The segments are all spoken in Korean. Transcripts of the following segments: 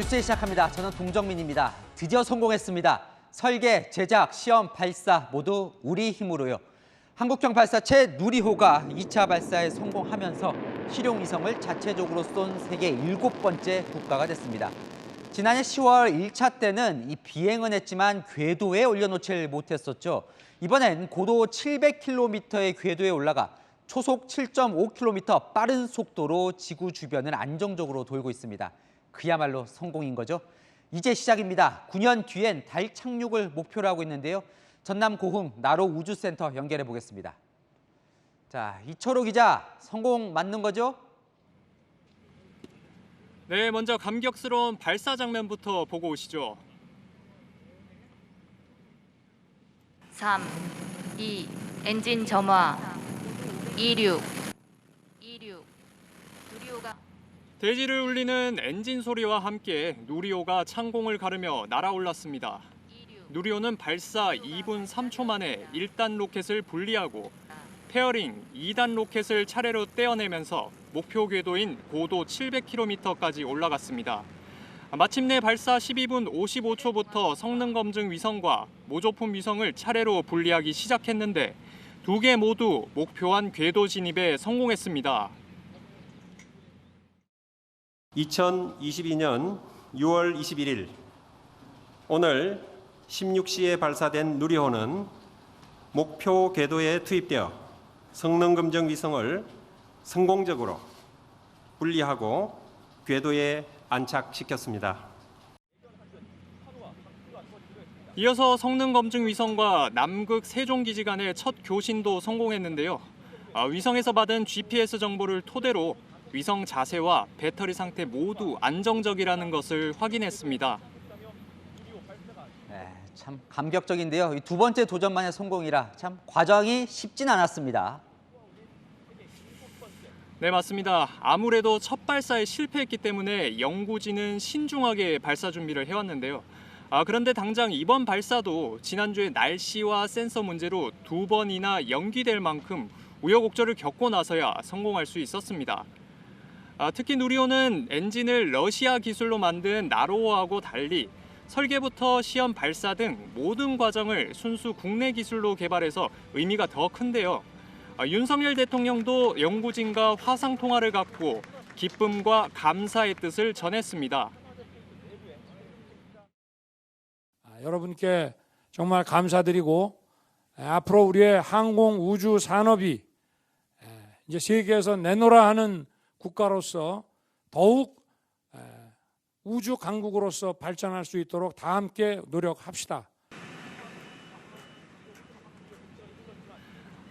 뉴스 시작합니다. 저는 동정민입니다. 드디어 성공했습니다. 설계, 제작, 시험, 발사 모두 우리 힘으로요. 한국형 발사체 누리호가 2차 발사에 성공하면서 실용위성을 자체적으로 쏜 세계 7번째 국가가 됐습니다. 지난해 10월 1차 때는 이 비행은 했지만 궤도에 올려놓질 못했었죠. 이번엔 고도 700km의 궤도에 올라가 초속 7.5km 빠른 속도로 지구 주변을 안정적으로 돌고 있습니다. 그야말로 성공인 거죠. 이제 시작입니다. 9년 뒤엔 달 착륙을 목표로 하고 있는데요. 전남 고흥 나로 우주센터 연결해 보겠습니다. 자, 이철호 기자, 성공 맞는 거죠? 네, 먼저 감격스러운 발사 장면부터 보고 오시죠. 3, 2, 엔진 점화, 26, 누리호가 대지를 울리는 엔진 소리와 함께 누리호가 창공을 가르며 날아올랐습니다. 누리호는 발사 2분 3초 만에 1단 로켓을 분리하고 페어링 2단 로켓을 차례로 떼어내면서 목표 궤도인 고도 700km까지 올라갔습니다. 마침내 발사 12분 55초부터 성능 검증 위성과 모조품 위성을 차례로 분리하기 시작했는데 두 개 모두 목표한 궤도 진입에 성공했습니다. 2022년 6월 21일 오늘 16시에 발사된 누리호는 목표 궤도에 투입되어 성능 검증 위성을 성공적으로 분리하고 궤도에 안착시켰습니다. 이어서 성능 검증 위성과 남극 세종기지 간의 첫 교신도 성공했는데요. 위성에서 받은 GPS 정보를 토대로 위성 자세와 배터리 상태 모두 안정적이라는 것을 확인했습니다. 네, 참 감격적인데요. 이 두 번째 도전만의 성공이라 참 과정이 쉽진 않았습니다. 네, 맞습니다. 아무래도 첫 발사에 실패했기 때문에 연구진은 신중하게 발사 준비를 해왔는데요. 그런데 당장 이번 발사도 지난주에 날씨와 센서 문제로 2번이나 연기될 만큼 우여곡절을 겪고 나서야 성공할 수 있었습니다. 특히 누리호는 엔진을 러시아 기술로 만든 나로호하고 달리 설계부터 시험 발사 등 모든 과정을 순수 국내 기술로 개발해서 의미가 더 큰데요. 윤석열 대통령도 연구진과 화상 통화를 갖고 기쁨과 감사의 뜻을 전했습니다. 여러분께 정말 감사드리고 앞으로 우리의 항공 우주 산업이 이제 세계에서 내놓으라 하는 국가로서 더욱 우주 강국으로서 발전할 수 있도록 다 함께 노력합시다.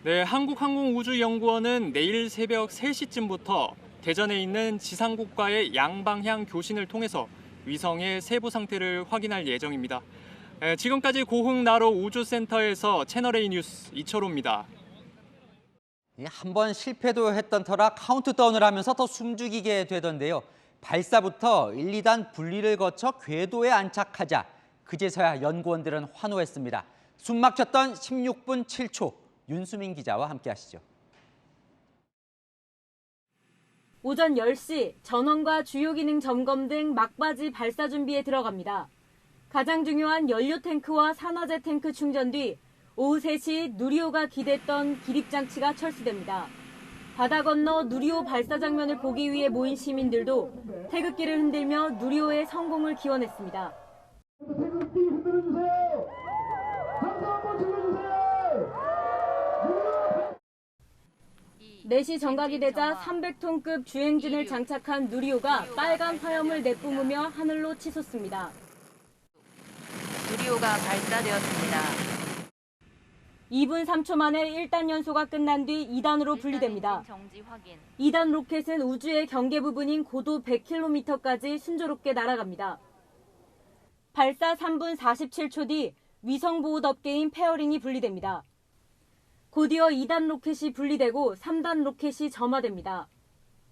네, 한국항공우주연구원은 내일 새벽 3시쯤부터 대전에 있는 지상국과의 양방향 교신을 통해서 위성의 세부 상태를 확인할 예정입니다. 지금까지 고흥 나로 우주센터에서 채널A 뉴스 이철호입니다. 한 번 실패도 했던 터라 카운트다운을 하면서 더 숨죽이게 되던데요. 발사부터 1, 2단 분리를 거쳐 궤도에 안착하자 그제서야 연구원들은 환호했습니다. 숨 막혔던 16분 7초, 윤수민 기자와 함께 하시죠. 오전 10시 전원과 주요 기능 점검 등 막바지 발사 준비에 들어갑니다. 가장 중요한 연료 탱크와 산화제 탱크 충전 뒤 오후 3시 누리호가 기댔던 기립장치가 철수됩니다. 바다 건너 누리호 발사 장면을 보기 위해 모인 시민들도 태극기를 흔들며 누리호의 성공을 기원했습니다. 4시 정각이 되자 300톤급 주행진을 장착한 누리호가 빨간 화염을 내뿜으며 하늘로 치솟습니다. 누리호가 발사되었습니다. 2분 3초 만에 1단 연소가 끝난 뒤 2단으로 분리됩니다. 2단 로켓은 우주의 경계 부분인 고도 100km까지 순조롭게 날아갑니다. 발사 3분 47초 뒤 위성 보호 덮개인 페어링이 분리됩니다. 곧이어 2단 로켓이 분리되고 3단 로켓이 점화됩니다.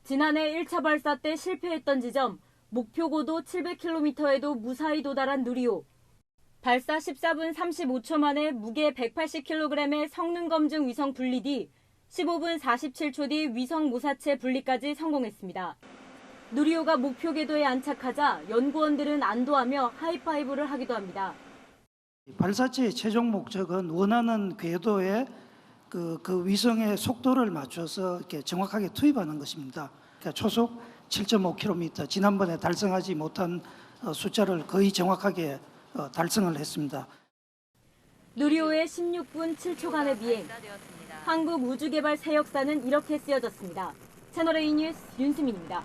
지난해 1차 발사 때 실패했던 지점, 목표 고도 700km에도 무사히 도달한 누리호. 발사 14분 35초 만에 무게 180kg의 성능 검증 위성 분리 뒤 15분 47초 뒤 위성 모사체 분리까지 성공했습니다. 누리호가 목표 궤도에 안착하자 연구원들은 안도하며 하이파이브를 하기도 합니다. 발사체의 최종 목적은 원하는 궤도에 그 위성의 속도를 맞춰서 이렇게 정확하게 투입하는 것입니다. 그러니까 초속 7.5km, 지난번에 달성하지 못한 숫자를 거의 정확하게 달성을 했습니다. 누리호의 16분 7초간의 비행. 한국 우주개발 새 역사는 이렇게 쓰여졌습니다. 채널A 뉴스 윤수민입니다.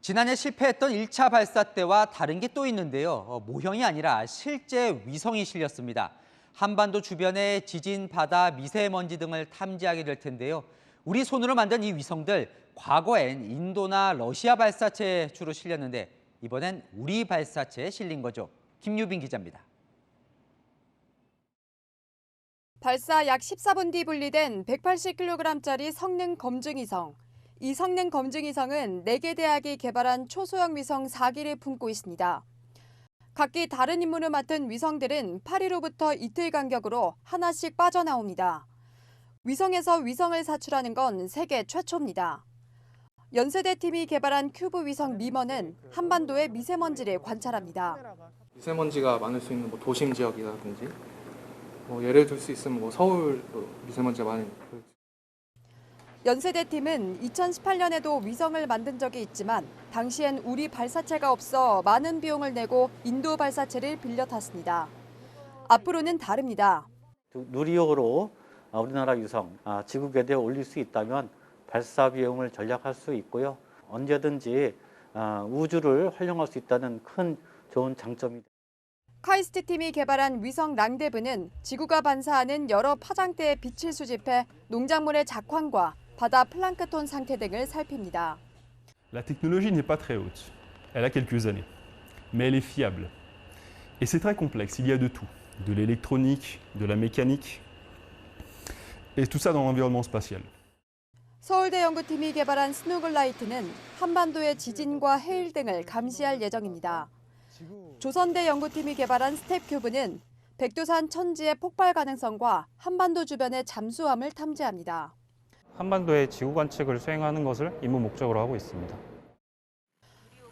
지난해 실패했던 1차 발사 때와 다른 게 또 있는데요. 모형이 아니라 실제 위성이 실렸습니다. 한반도 주변의 지진, 바다, 미세먼지 등을 탐지하게 될 텐데요. 우리 손으로 만든 이 위성들, 과거엔 인도나 러시아 발사체에 주로 실렸는데 이번엔 우리 발사체에 실린 거죠. 김유빈 기자입니다. 발사 약 14분 뒤 분리된 180kg짜리 성능 검증 위성. 이 성능 검증 위성은 4개 대학이 개발한 초소형 위성 4기를 품고 있습니다. 각기 다른 임무를 맡은 위성들은 8일로부터 이틀 간격으로 하나씩 빠져나옵니다. 위성에서 위성을 사출하는 건 세계 최초입니다. 연세대 팀이 개발한 큐브 위성 미머는 한반도의 미세먼지를 관찰합니다. 미세먼지가 많을 수 있는 도심 지역이라든지 예를 들 수 있으면 서울도 미세먼지가 많은. 연세대 팀은 2018년에도 위성을 만든 적이 있지만 당시엔 우리 발사체가 없어 많은 비용을 내고 인도 발사체를 빌려 탔습니다. 앞으로는 다릅니다. 누리호로 우리나라 위성 지구 궤도에 올릴 수 있다면 발사 비용을 절약할 수 있고요. 언제든지 우주를 활용할 수 있다는 큰 좋은 장점입니다. 카이스트 팀이 개발한 위성 랑데브는 지구가 반사하는 여러 파장대의 빛을 수집해 농작물의 작황과 바다 플랑크톤 상태 등을 살핍니다. La technologie n'est pas très haute. Elle a quelques années. Mais elle est fiable. Et c'est très complexe. Il y a de tout. De l'électronique, de la mécanique. Et tout ça dans l'environnement spatial. 서울대 연구팀이 개발한 스노글라이트는 한반도의 지진과 해일 등을 감시할 예정입니다. 조선대 연구팀이 개발한 스텝큐브는 백두산 천지의 폭발 가능성과 한반도 주변의 잠수함을 탐지합니다. 한반도의 지구 관측을 수행하는 것을 임무 목적으로 하고 있습니다.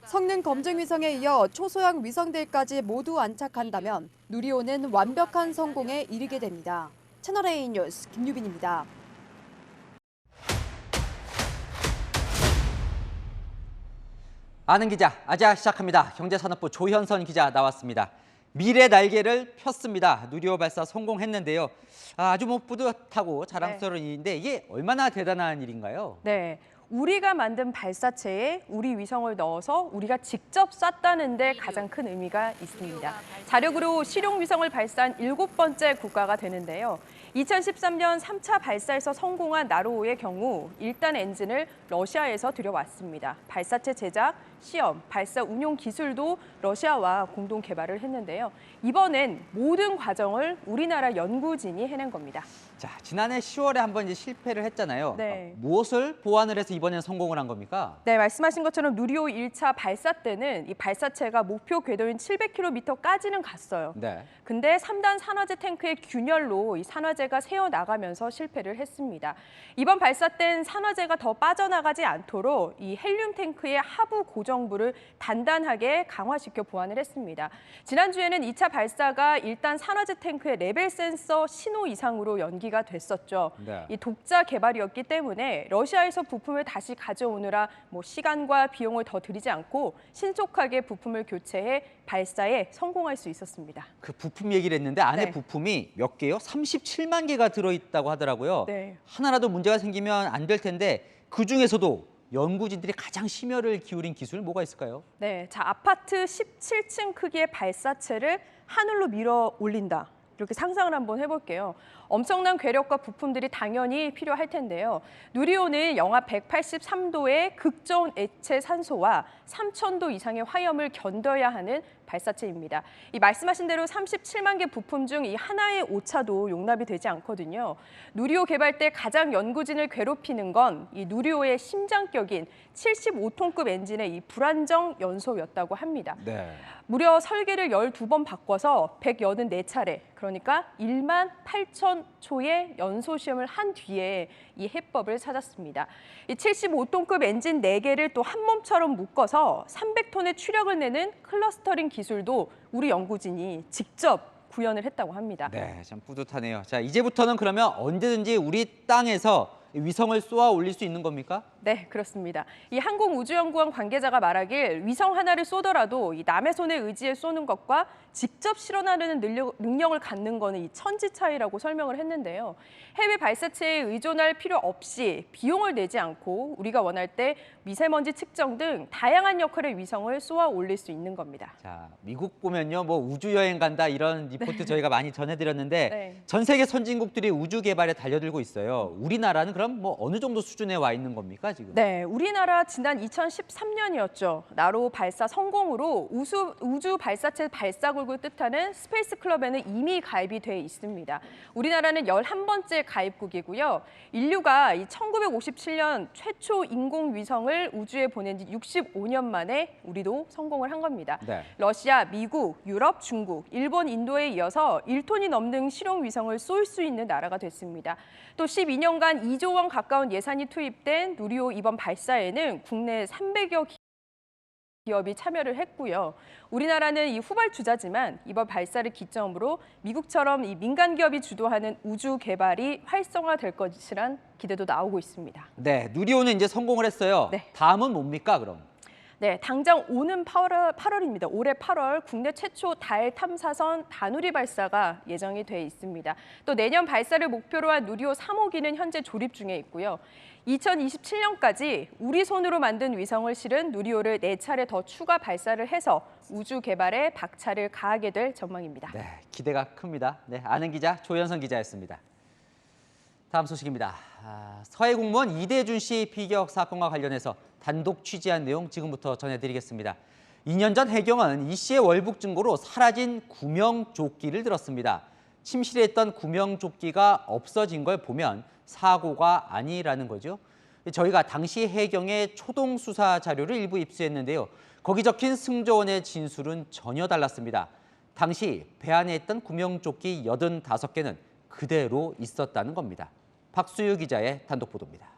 성능 검증 위성에 이어 초소형 위성들까지 모두 안착한다면 누리호는 완벽한 성공에 이르게 됩니다. 채널A 뉴스 김유빈입니다. 아는 기자, 아자 시작합니다. 경제산업부 조현선 기자 나왔습니다. 미래 날개를 폈습니다. 누리호 발사 성공했는데요. 아주 뿌듯하고 자랑스러운 일인데 이게 얼마나 대단한 일인가요? 네, 우리가 만든 발사체에 우리 위성을 넣어서 우리가 직접 쐈다는 데 가장 큰 의미가 있습니다. 자력으로 실용 위성을 발사한 7번째 국가가 되는데요. 2013년 3차 발사에서 성공한 나로호의 경우 1단 엔진을 러시아에서 들여왔습니다. 발사체 제작, 시험, 발사 운용 기술도 러시아와 공동 개발을 했는데요. 이번엔 모든 과정을 우리나라 연구진이 해낸 겁니다. 자, 지난해 10월에 한번 이제 실패를 했잖아요. 네. 무엇을 보완을 해서 이번엔 성공을 한 겁니까? 네, 말씀하신 것처럼 누리호 1차 발사 때는 이 발사체가 목표 궤도인 700km까지는 갔어요. 네. 근데 3단 산화제 탱크의 균열로 이 산화제가 새어나가면서 실패를 했습니다. 이번 발사 땐 산화제가 더 빠져나가지 않도록 이 헬륨 탱크의 하부 고정부를 단단하게 강화시켜 보완을 했습니다. 지난주에는 2차 발사가 일단 산화제 탱크의 레벨 센서 신호 이상으로 연기가 됐었죠. 네. 이 독자 개발이었기 때문에 러시아에서 부품을 다시 가져오느라 시간과 비용을 더 들이지 않고 신속하게 부품을 교체해 발사에 성공할 수 있었습니다. 그 부품 얘기를 했는데 안에 네. 부품이 몇 개요? 37만 개가 들어있다고 하더라고요. 네. 하나라도 문제가 생기면 안 될 텐데 그중에서도 연구진들이 가장 심혈을 기울인 기술 뭐가 있을까요? 네, 자 아파트 17층 크기의 발사체를 하늘로 밀어 올린다. 이렇게 상상을 한번 해볼게요. 엄청난 괴력과 부품들이 당연히 필요할 텐데요. 누리호는 영하 183도의 극저온 액체 산소와 3000도 이상의 화염을 견뎌야 하는 발사체입니다. 이 말씀하신 대로 37만 개 부품 중 이 하나의 오차도 용납이 되지 않거든요. 누리호 개발 때 가장 연구진을 괴롭히는 건 이 누리호의 심장격인 75톤급 엔진의 이 불안정 연소였다고 합니다. 네. 무려 설계를 12번 바꿔서 184차례, 그러니까 1만 8천 초의 연소 시험을 한 뒤에 이 해법을 찾았습니다. 이 75톤급 엔진 4개를 또 한 몸처럼 묶어서 300톤의 추력을 내는 클러스터링 기술도 우리 연구진이 직접 구현을 했다고 합니다. 네, 참 뿌듯하네요. 자, 이제부터는 그러면 언제든지 우리 땅에서 위성을 쏘아 올릴 수 있는 겁니까? 네, 그렇습니다. 이 항공우주연구원 관계자가 말하길 위성 하나를 쏘더라도 이 남의 손에 의지해 쏘는 것과 직접 실현하려는 능력을 갖는 거는 이 천지 차이라고 설명을 했는데요. 해외 발사체에 의존할 필요 없이 비용을 내지 않고 우리가 원할 때 미세먼지 측정 등 다양한 역할의 위성을 쏘아 올릴 수 있는 겁니다. 자, 미국 보면요, 뭐 우주 여행 간다 이런 리포트 저희가 많이 전해드렸는데 네. 전 세계 선진국들이 우주 개발에 달려들고 있어요. 우리나라는 그럼 뭐 어느 정도 수준에 와 있는 겁니까 지금? 네, 우리나라 지난 2013년이었죠. 나로 발사 성공으로 우주 발사체 발사국을 뜻하는 스페이스 클럽에는 이미 가입이 돼 있습니다. 우리나라는 11번째 가입국이고요. 인류가 1957년 최초 인공위성을 우주에 보낸 지 65년 만에 우리도 성공을 한 겁니다. 네. 러시아, 미국, 유럽, 중국, 일본, 인도에 이어서 1톤이 넘는 실용 위성을 쏠 수 있는 나라가 됐습니다. 또 12년간 2조 원 가까운 예산이 투입된 누리호 이번 발사에는 국내 300여 기업이 참여를 했고요. 우리나라는 이 후발주자지만 이번 발사를 기점으로 미국처럼 이 민간 기업이 주도하는 우주 개발이 활성화될 것이란 기대도 나오고 있습니다. 네, 누리호는 이제 성공을 했어요. 네. 다음은 뭡니까 그럼? 네, 당장 오는 8월입니다. 올해 8월 국내 최초 달 탐사선 다누리 발사가 예정이 돼 있습니다. 또 내년 발사를 목표로 한 누리호 3호기는 현재 조립 중에 있고요. 2027년까지 우리 손으로 만든 위성을 실은 누리호를 4차례 더 추가 발사를 해서 우주 개발에 박차를 가하게 될 전망입니다. 네, 기대가 큽니다. 네, 아는 기자 조현선 기자였습니다. 다음 소식입니다. 서해 공무원 이대준 씨 피격 사건과 관련해서 단독 취재한 내용 지금부터 전해드리겠습니다. 2년 전 해경은 이 씨의 월북 증거로 사라진 구명조끼를 들었습니다. 침실에 있던 구명조끼가 없어진 걸 보면 사고가 아니라는 거죠. 저희가 당시 해경의 초동 수사 자료를 일부 입수했는데요. 거기 적힌 승조원의 진술은 전혀 달랐습니다. 당시 배 안에 있던 구명조끼 85개는 그대로 있었다는 겁니다. 박수유 기자의 단독 보도입니다.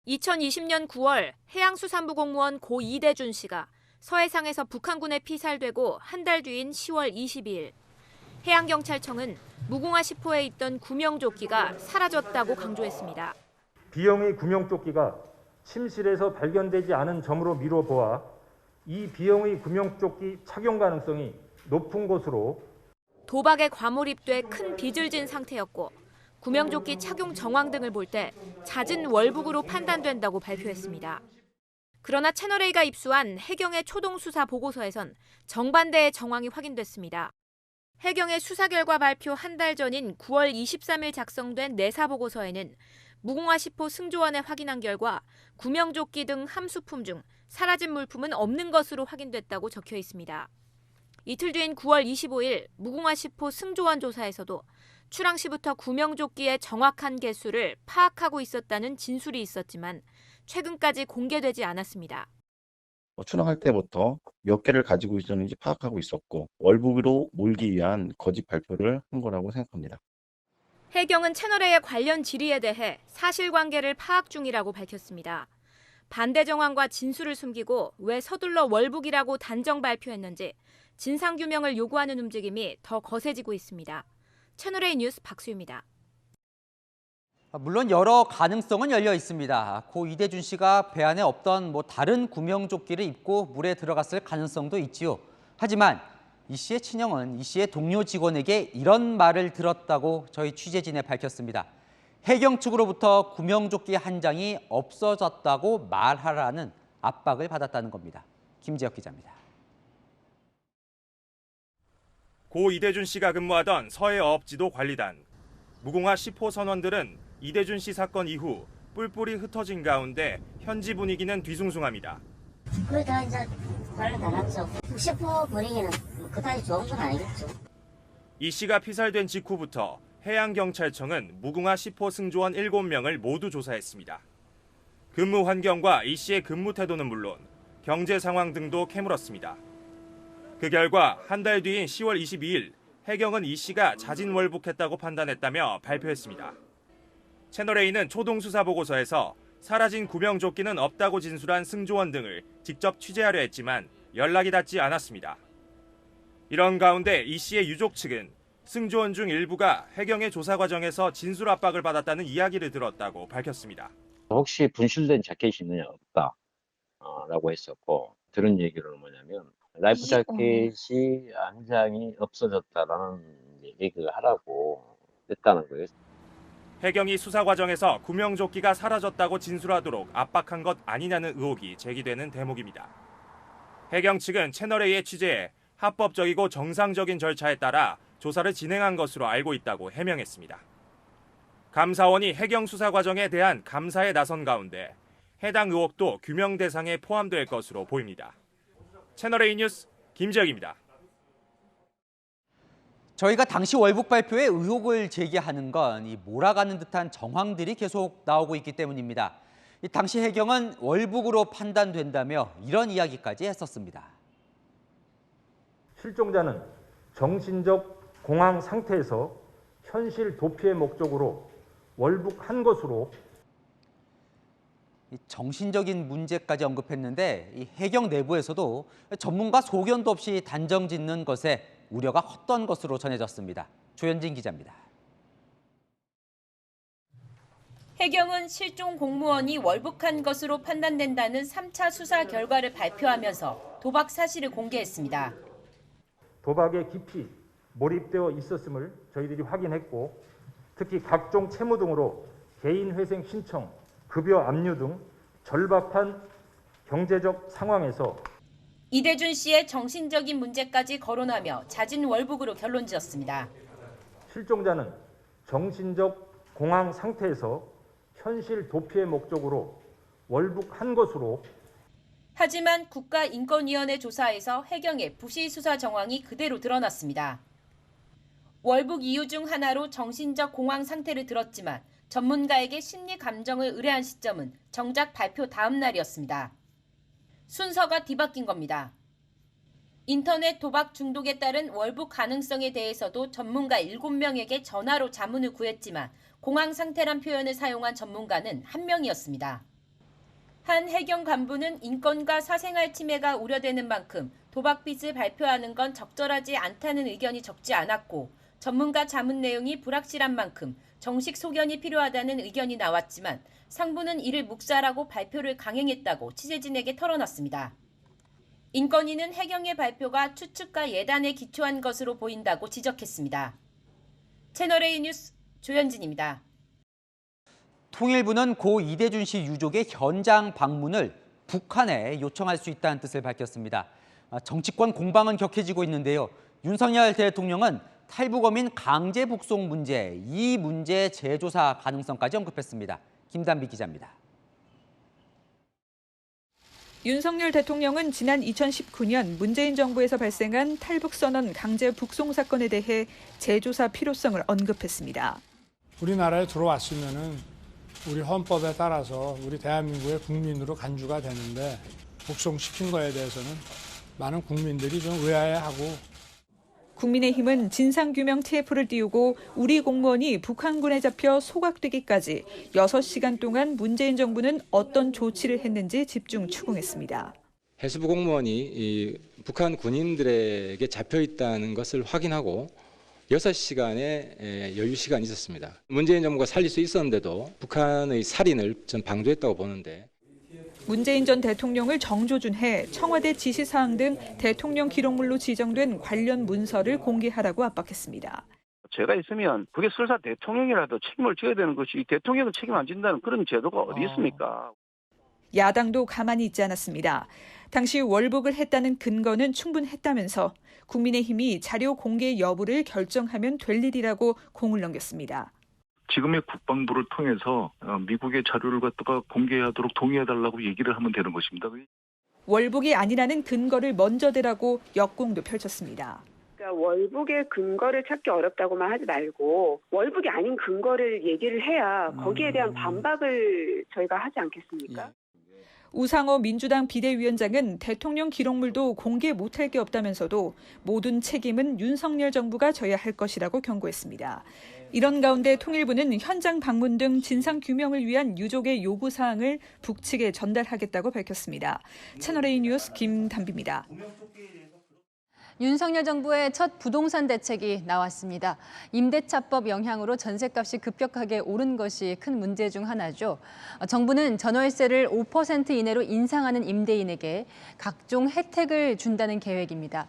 2020년 9월 해양수산부 공무원 고 이대준 씨가 서해상에서 북한군에 피살되고 한 달 뒤인 10월 22일 해양경찰청은 무궁화 10호에 있던 구명조끼가 사라졌다고 강조했습니다. B형의 구명조끼가 침실에서 발견되지 않은 점으로 미뤄보아 이 B형의 구명조끼 착용 가능성이 높은 것으로 도박에 과몰입돼 큰 빚을 진 상태였고 구명조끼 착용 정황 등을 볼 때 잦은 월북으로 판단된다고 발표했습니다. 그러나 채널A가 입수한 해경의 초동 수사 보고서에선 정반대의 정황이 확인됐습니다. 해경의 수사 결과 발표 한 달 전인 9월 23일 작성된 내사 보고서에는 무궁화 10호 승조원에 확인한 결과 구명조끼 등 함수품 중 사라진 물품은 없는 것으로 확인됐다고 적혀 있습니다. 이틀 뒤인 9월 25일 무궁화 10호 승조원 조사에서도 출항 시부터 구명조끼의 정확한 개수를 파악하고 있었다는 진술이 있었지만 최근까지 공개되지 않았습니다. 출항할 때부터 몇 개를 가지고 있었는지 파악하고 있었고 월북으로 몰기 위한 거짓 발표를 한 거라고 생각합니다. 해경은 채널A의 관련 질의에 대해 사실관계를 파악 중이라고 밝혔습니다. 반대 정황과 진술을 숨기고 왜 서둘러 월북이라고 단정 발표했는지 진상규명을 요구하는 움직임이 더 거세지고 있습니다. 채널A 뉴스 박수유입니다. 물론 여러 가능성은 열려 있습니다. 고 이대준 씨가 배 안에 없던 다른 구명조끼를 입고 물에 들어갔을 가능성도 있지요. 하지만 이 씨의 친형은 이 씨의 동료 직원에게 이런 말을 들었다고 저희 취재진에 밝혔습니다. 해경 측으로부터 구명조끼 한 장이 없어졌다고 말하라는 압박을 받았다는 겁니다. 김지혁 기자입니다. 고 이대준 씨가 근무하던 서해어업지도 관리단. 무궁화 10호 선원들은 이대준 씨 사건 이후 뿔뿔이 흩어진 가운데 현지 분위기는 뒤숭숭합니다. 그러다 이제 화를 다 났죠. 셰프 분위기는 그다지 좋은 건 아니겠죠. 이 씨가 피살된 직후부터 해양경찰청은 무궁화 10호 승조원 7명을 모두 조사했습니다. 근무 환경과 이 씨의 근무 태도는 물론 경제 상황 등도 캐물었습니다. 그 결과 한 달 뒤인 10월 22일 해경은 이 씨가 자진월북했다고 판단했다며 발표했습니다. 채널A는 초동수사보고서에서 사라진 구명조끼는 없다고 진술한 승조원 등을 직접 취재하려 했지만 연락이 닿지 않았습니다. 이런 가운데 이 씨의 유족 측은 승조원 중 일부가 해경의 조사 과정에서 진술 압박을 받았다는 이야기를 들었다고 밝혔습니다. 혹시 분실된 자켓이 있느냐 없다 라고 했었고 들은 얘기로는 뭐냐면 라이프 자켓이 한 장이 없어졌다라는 얘기를 하라고 했다는 거예요. 해경이 수사 과정에서 구명조끼가 사라졌다고 진술하도록 압박한 것 아니냐는 의혹이 제기되는 대목입니다. 해경 측은 채널A의 취재에 합법적이고 정상적인 절차에 따라 조사를 진행한 것으로 알고 있다고 해명했습니다. 감사원이 해경 수사 과정에 대한 감사에 나선 가운데 해당 의혹도 규명 대상에 포함될 것으로 보입니다. 채널A 뉴스 김지혁입니다. 저희가 당시 월북 발표에 의혹을 제기하는 건 이 몰아가는 듯한 정황들이 계속 나오고 있기 때문입니다. 이 당시 해경은 월북으로 판단된다며 이런 이야기까지 했었습니다. 실종자는 정신적 공황 상태에서 현실 도피의 목적으로 월북한 것으로 정신적인 문제까지 언급했는데 이 해경 내부에서도 전문가 소견도 없이 단정짓는 것에 우려가 컸던 것으로 전해졌습니다. 조현진 기자입니다. 해경은 실종 공무원이 월북한 것으로 판단된다는 3차 수사 결과를 발표하면서 도박 사실을 공개했습니다. 도박에 깊이 몰입되어 있었음을 저희들이 확인했고 특히 각종 채무 등으로 개인 회생 신청, 급여 압류 등 절박한 경제적 상황에서 이대준 씨의 정신적인 문제까지 거론하며 자진 월북으로 결론지었습니다. 실종자는 정신적 공황 상태에서 현실 도피의 목적으로 월북한 것으로 하지만 국가인권위원회 조사에서 해경의 부실 수사 정황이 그대로 드러났습니다. 월북 이유 중 하나로 정신적 공황 상태를 들었지만 전문가에게 심리 감정을 의뢰한 시점은 정작 발표 다음 날이었습니다. 순서가 뒤바뀐 겁니다. 인터넷 도박 중독에 따른 월북 가능성에 대해서도 전문가 7명에게 전화로 자문을 구했지만 공황 상태란 표현을 사용한 전문가는 1명이었습니다. 한 해경 간부는 인권과 사생활 침해가 우려되는 만큼 도박 빚을 발표하는 건 적절하지 않다는 의견이 적지 않았고 전문가 자문 내용이 불확실한 만큼 정식 소견이 필요하다는 의견이 나왔지만 상부는 이를 묵살하고 발표를 강행했다고 취재진에게 털어놨습니다. 인권위는 해경의 발표가 추측과 예단에 기초한 것으로 보인다고 지적했습니다. 채널A 뉴스 조현진입니다. 통일부는 고 이대준 씨 유족의 현장 방문을 북한에 요청할 수 있다는 뜻을 밝혔습니다. 정치권 공방은 격해지고 있는데요. 윤석열 대통령은 탈북어민 강제 북송 문제, 이 문제 재조사 가능성까지 언급했습니다. 김단비 기자입니다. 윤석열 대통령은 지난 2019년 문재인 정부에서 발생한 탈북선언 강제 북송 사건에 대해 재조사 필요성을 언급했습니다. 우리나라에 들어왔으면은 우리 헌법에 따라서 우리 대한민국의 국민으로 간주가 되는데 북송시킨 거에 대해서는 많은 국민들이 좀 의아해하고 국민의힘은 진상규명 TF를 띄우고 우리 공무원이 북한군에 잡혀 소각되기까지 6시간 동안 문재인 정부는 어떤 조치를 했는지 집중 추궁했습니다. 해수부 공무원이 북한 군인들에게 잡혀 있다는 것을 확인하고 6시간의 여유 시간이 있었습니다. 문재인 정부가 살릴 수 있었는데도 북한의 살인을 전 방조했다고 보는데 문재인 전 대통령을 정조준해 청와대 지시사항 등 대통령 기록물로 지정된 관련 문서를 공개하라고 압박했습니다. 제가 있으면 그게 설사 대통령이라도 책임을 져야 되는 것이 대통령은 책임 안 진다는 그런 제도가 어디 있습니까? 야당도 가만히 있지 않았습니다. 당시 월북을 했다는 근거는 충분했다면서 국민의힘이 자료 공개 여부를 결정하면 될 일이라고 공을 넘겼습니다. 지금의 국방부를 통해서 미국의 자료를 갖다가 공개하도록 동의해달라고 얘기를 하면 되는 것입니다. 월북이 아니라는 근거를 먼저 대라고 역공도 펼쳤습니다. 그러니까 월북의 근거를 찾기 어렵다고만 하지 말고 월북이 아닌 근거를 얘기를 해야 거기에 대한 반박을 저희가 하지 않겠습니까? 우상호 민주당 비대위원장은 대통령 기록물도 공개 못할 게 없다면서도 모든 책임은 윤석열 정부가 져야 할 것이라고 경고했습니다. 이런 가운데 통일부는 현장 방문 등 진상규명을 위한 유족의 요구사항을 북측에 전달하겠다고 밝혔습니다. 채널A 뉴스 김담비입니다. 윤석열 정부의 첫 부동산 대책이 나왔습니다. 임대차법 영향으로 전셋값이 급격하게 오른 것이 큰 문제 중 하나죠. 정부는 전월세를 5% 이내로 인상하는 임대인에게 각종 혜택을 준다는 계획입니다.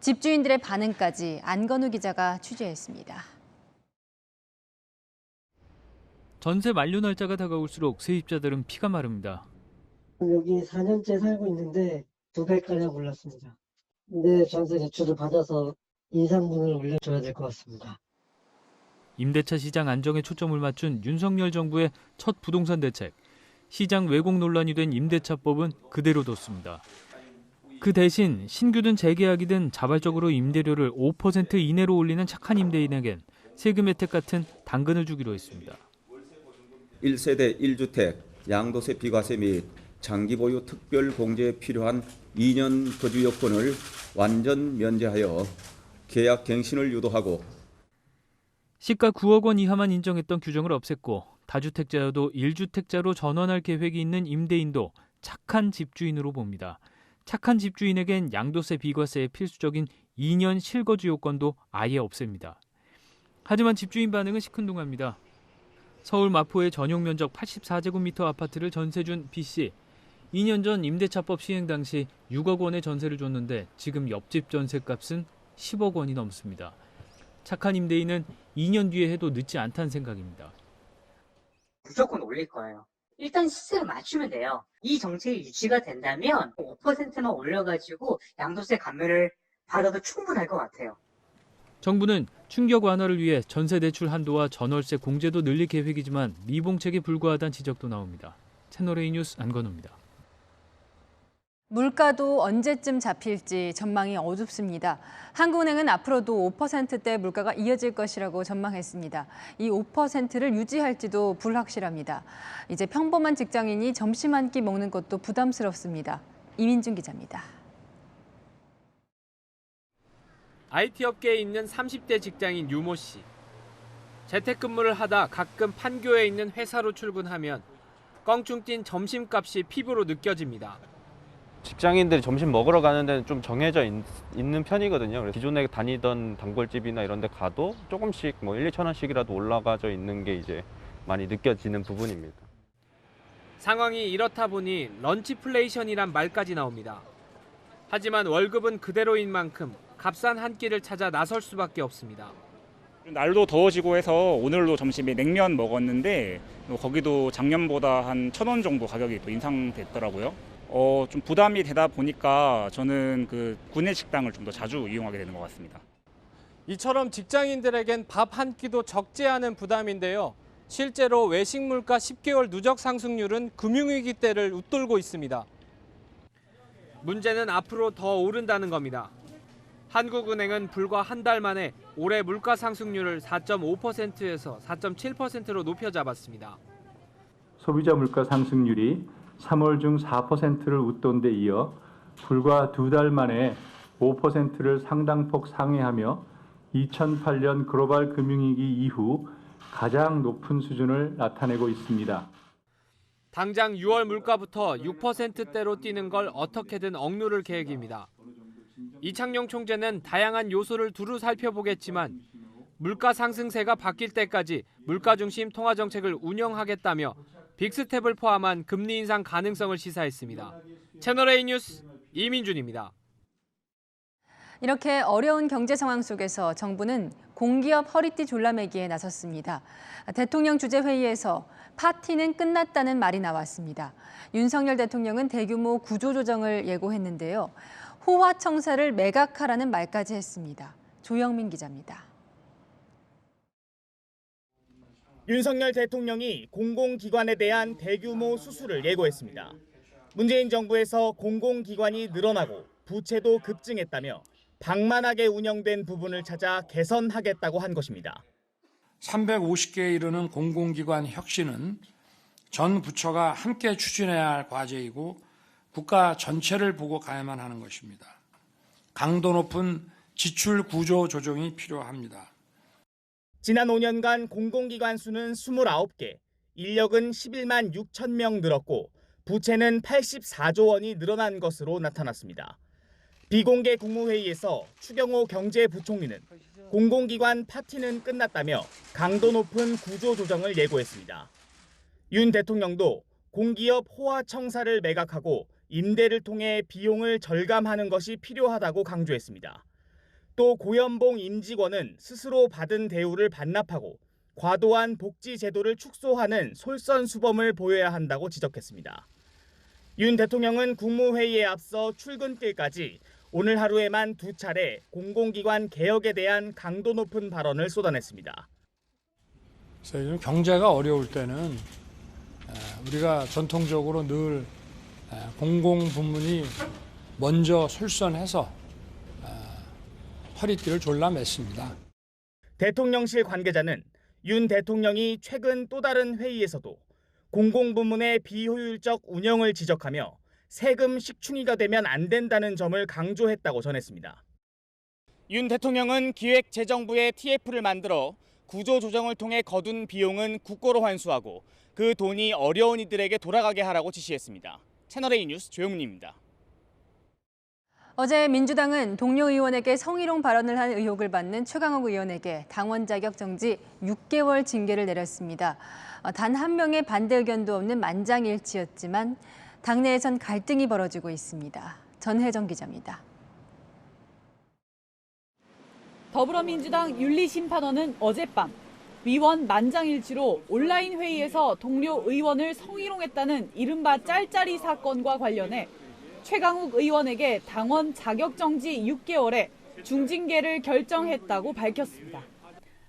집주인들의 반응까지 안건우 기자가 취재했습니다. 전세 만료 날짜가 다가올수록 세입자들은 피가 마릅니다. 여기 4년째 살고 있는데 2배가량 올랐습니다. 네, 전세 대출을 받아서 인상분을 올려줘야 될 것 같습니다. 임대차 시장 안정에 초점을 맞춘 윤석열 정부의 첫 부동산 대책. 시장 왜곡 논란이 된 임대차법은 그대로 뒀습니다. 그 대신 신규든 재계약이든 자발적으로 임대료를 5% 이내로 올리는 착한 임대인에겐 세금 혜택 같은 당근을 주기로 했습니다. 1세대 1주택, 양도세 비과세 및 장기 보유 특별 공제에 필요한 2년 거주 요건을 완전 면제하여 계약 갱신을 유도하고 시가 9억 원 이하만 인정했던 규정을 없앴고 다주택자여도 1주택자로 전환할 계획이 있는 임대인도 착한 집주인으로 봅니다. 착한 집주인에겐 양도세 비과세의 필수적인 2년 실거주 요건도 아예 없앱니다. 하지만 집주인 반응은 시큰둥합니다. 서울 마포의 전용 면적 84제곱미터 아파트를 전세 준 B씨. 2년 전 임대차법 시행 당시 6억 원의 전세를 줬는데 지금 옆집 전세값은 10억 원이 넘습니다. 착한 임대인은 2년 뒤에 해도 늦지 않다는 생각입니다. 무조건 올릴 거예요. 일단 시세를 맞추면 돼요. 이 정책이 유지가 된다면 5%만 올려가지고 양도세 감면을 받아도 충분할 것 같아요. 정부는 충격 완화를 위해 전세 대출 한도와 전월세 공제도 늘릴 계획이지만 미봉책에 불과하다는 지적도 나옵니다. 채널A 뉴스 안건우입니다. 물가도 언제쯤 잡힐지 전망이 어둡습니다. 한국은행은 앞으로도 5%대 물가가 이어질 것이라고 전망했습니다. 이 5%를 유지할지도 불확실합니다. 이제 평범한 직장인이 점심 한 끼 먹는 것도 부담스럽습니다. 이민준 기자입니다. IT 업계에 있는 30대 직장인 유모 씨. 재택근무를 하다 가끔 판교에 있는 회사로 출근하면 껑충 뛴 점심값이 피부로 느껴집니다. 직장인들이 점심 먹으러 가는 데는 좀 정해져 있는 편이거든요. 그래서 기존에 다니던 단골집이나 이런 데 가도 조금씩 1, 2천 원씩이라도 올라가져 있는 게 이제 많이 느껴지는 부분입니다. 상황이 이렇다 보니 런치플레이션이란 말까지 나옵니다. 하지만 월급은 그대로인 만큼 값싼 한 끼를 찾아 나설 수밖에 없습니다. 날도 더워지고 해서 오늘도 점심에 냉면 먹었는데 거기도 작년보다 한 1,000원 정도 가격이 또 인상됐더라고요. 좀 부담이 되다 보니까 저는 그 구내 식당을 좀 더 자주 이용하게 되는 것 같습니다. 이처럼 직장인들에겐 밥 한 끼도 적지 않은 부담인데요. 실제로 외식 물가 10개월 누적 상승률은 금융위기 때를 웃돌고 있습니다. 문제는 앞으로 더 오른다는 겁니다. 한국은행은 불과 한 달 만에 올해 물가 상승률을 4.5%에서 4.7%로 높여 잡았습니다. 소비자 물가 상승률이 3월 중 4%를 웃돈 데 이어 불과 2달 만에 5%를 상당폭 상회하며 2008년 글로벌 금융위기 이후 가장 높은 수준을 나타내고 있습니다. 당장 6월 물가부터 6%대로 뛰는 걸 어떻게든 억누를 계획입니다. 이창용 총재는 다양한 요소를 두루 살펴보겠지만 물가 상승세가 바뀔 때까지 물가 중심 통화 정책을 운영하겠다며 빅스텝을 포함한 금리 인상 가능성을 시사했습니다. 채널A 뉴스 이민준입니다. 이렇게 어려운 경제 상황 속에서 정부는 공기업 허리띠 졸라매기에 나섰습니다. 대통령 주재회의에서 파티는 끝났다는 말이 나왔습니다. 윤석열 대통령은 대규모 구조조정을 예고했는데요. 호화청사를 매각하라는 말까지 했습니다. 조영민 기자입니다. 윤석열 대통령이 공공기관에 대한 대규모 수술을 예고했습니다. 문재인 정부에서 공공기관이 늘어나고 부채도 급증했다며 방만하게 운영된 부분을 찾아 개선하겠다고 한 것입니다. 350개에 이르는 공공기관 혁신은 전 부처가 함께 추진해야 할 과제이고 국가 전체를 보고 가야만 하는 것입니다. 강도 높은 지출 구조 조정이 필요합니다. 지난 5년간 공공기관 수는 29개, 인력은 11만 6천 명 늘었고 부채는 84조 원이 늘어난 것으로 나타났습니다. 비공개 국무회의에서 추경호 경제부총리는 공공기관 파티는 끝났다며 강도 높은 구조 조정을 예고했습니다. 윤 대통령도 공기업 호화 청사를 매각하고 임대를 통해 비용을 절감하는 것이 필요하다고 강조했습니다. 또 고연봉 임직원은 스스로 받은 대우를 반납하고 과도한 복지 제도를 축소하는 솔선수범을 보여야 한다고 지적했습니다. 윤 대통령은 국무회의에 앞서 출근길까지 오늘 하루에만 2차례 공공기관 개혁에 대한 강도 높은 발언을 쏟아냈습니다. 요즘 경제가 어려울 때는 우리가 전통적으로 늘 공공부문이 먼저 솔선해서 허리띠를 졸라맸습니다. 대통령실 관계자는 윤 대통령이 최근 또 다른 회의에서도 공공부문의 비효율적 운영을 지적하며 세금 식충이가 되면 안 된다는 점을 강조했다고 전했습니다. 윤 대통령은 기획재정부의 TF를 만들어 구조조정을 통해 거둔 비용은 국고로 환수하고 그 돈이 어려운 이들에게 돌아가게 하라고 지시했습니다. 채널A 뉴스 조영문입니다. 어제 민주당은 동료 의원에게 성희롱 발언을 한 의혹을 받는 최강욱 의원에게 당원 자격 정지 6개월 징계를 내렸습니다. 단 한 명의 반대 의견도 없는 만장일치였지만 당내에선 갈등이 벌어지고 있습니다. 전혜정 기자입니다. 더불어민주당 윤리심판원은 어젯밤 위원 만장일치로 온라인 회의에서 동료 의원을 성희롱했다는 이른바 짤짤이 사건과 관련해 최강욱 의원에게 당원 자격정지 6개월에 중징계를 결정했다고 밝혔습니다.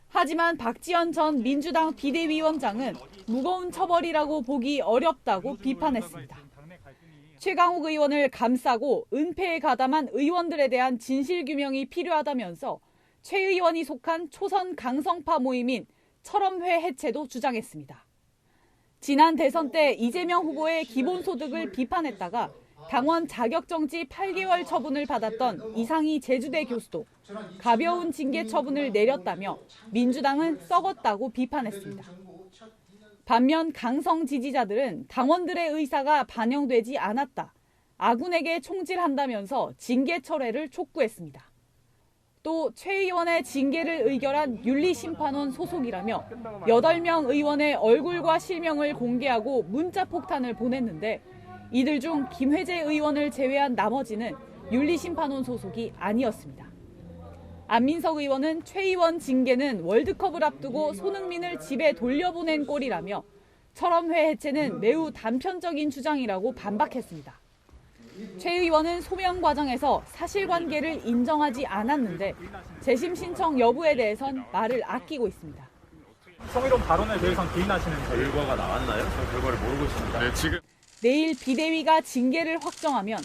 하지만 박지원 전 민주당 비대위원장은 무거운 처벌이라고 보기 어렵다고 비판했습니다. 최강욱 의원을 감싸고 은폐에 가담한 의원들에 대한 진실규명이 필요하다면서 최 의원이 속한 초선 강성파 모임인 철험회 해체도 주장했습니다. 지난 대선 때 이재명 후보의 기본소득을 비판했다가 당원 자격정지 8개월 처분을 받았던 이상희 제주대 교수도 가벼운 징계 처분을 내렸다며 민주당은 썩었다고 비판했습니다. 반면 강성 지지자들은 당원들의 의사가 반영되지 않았다, 아군에게 총질한다면서 징계 철회를 촉구했습니다. 또 최 의원의 징계를 의결한 윤리심판원 소속이라며 8명 의원의 얼굴과 실명을 공개하고 문자 폭탄을 보냈는데 이들 중 김회재 의원을 제외한 나머지는 윤리심판원 소속이 아니었습니다. 안민석 의원은 최 의원 징계는 월드컵을 앞두고 손흥민을 집에 돌려보낸 꼴이라며 철험회 해체는 매우 단편적인 주장이라고 반박했습니다. 최 의원은 소명 과정에서 사실관계를 인정하지 않았는데 재심 신청 여부에 대해선 말을 아끼고 있습니다. 성희롱 발언에 대해서는 부인하시는 결과가 나왔나요? 저 결과를 모르고 있습니다. 네, 지금 내일 비대위가 징계를 확정하면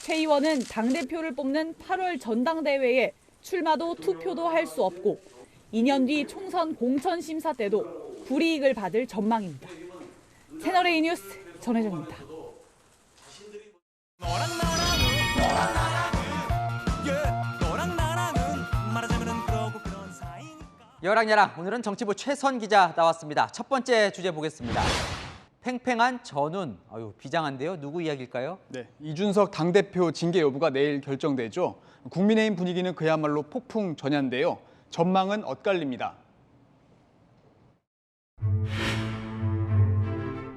최 의원은 당대표를 뽑는 8월 전당대회에 출마도 투표도 할 수 없고 2년 뒤 총선 공천 심사 때도 불이익을 받을 전망입니다. 채널A 뉴스 전혜정입니다. 여랑야랑 오늘은 정치부 최선 기자 나왔습니다. 첫 번째 주제 보겠습니다. 팽팽한 전운, 비장한데요. 누구 이야기일까요? 네, 이준석 당대표 징계 여부가 내일 결정되죠. 국민의힘 분위기는 그야말로 폭풍 전야인데요. 전망은 엇갈립니다.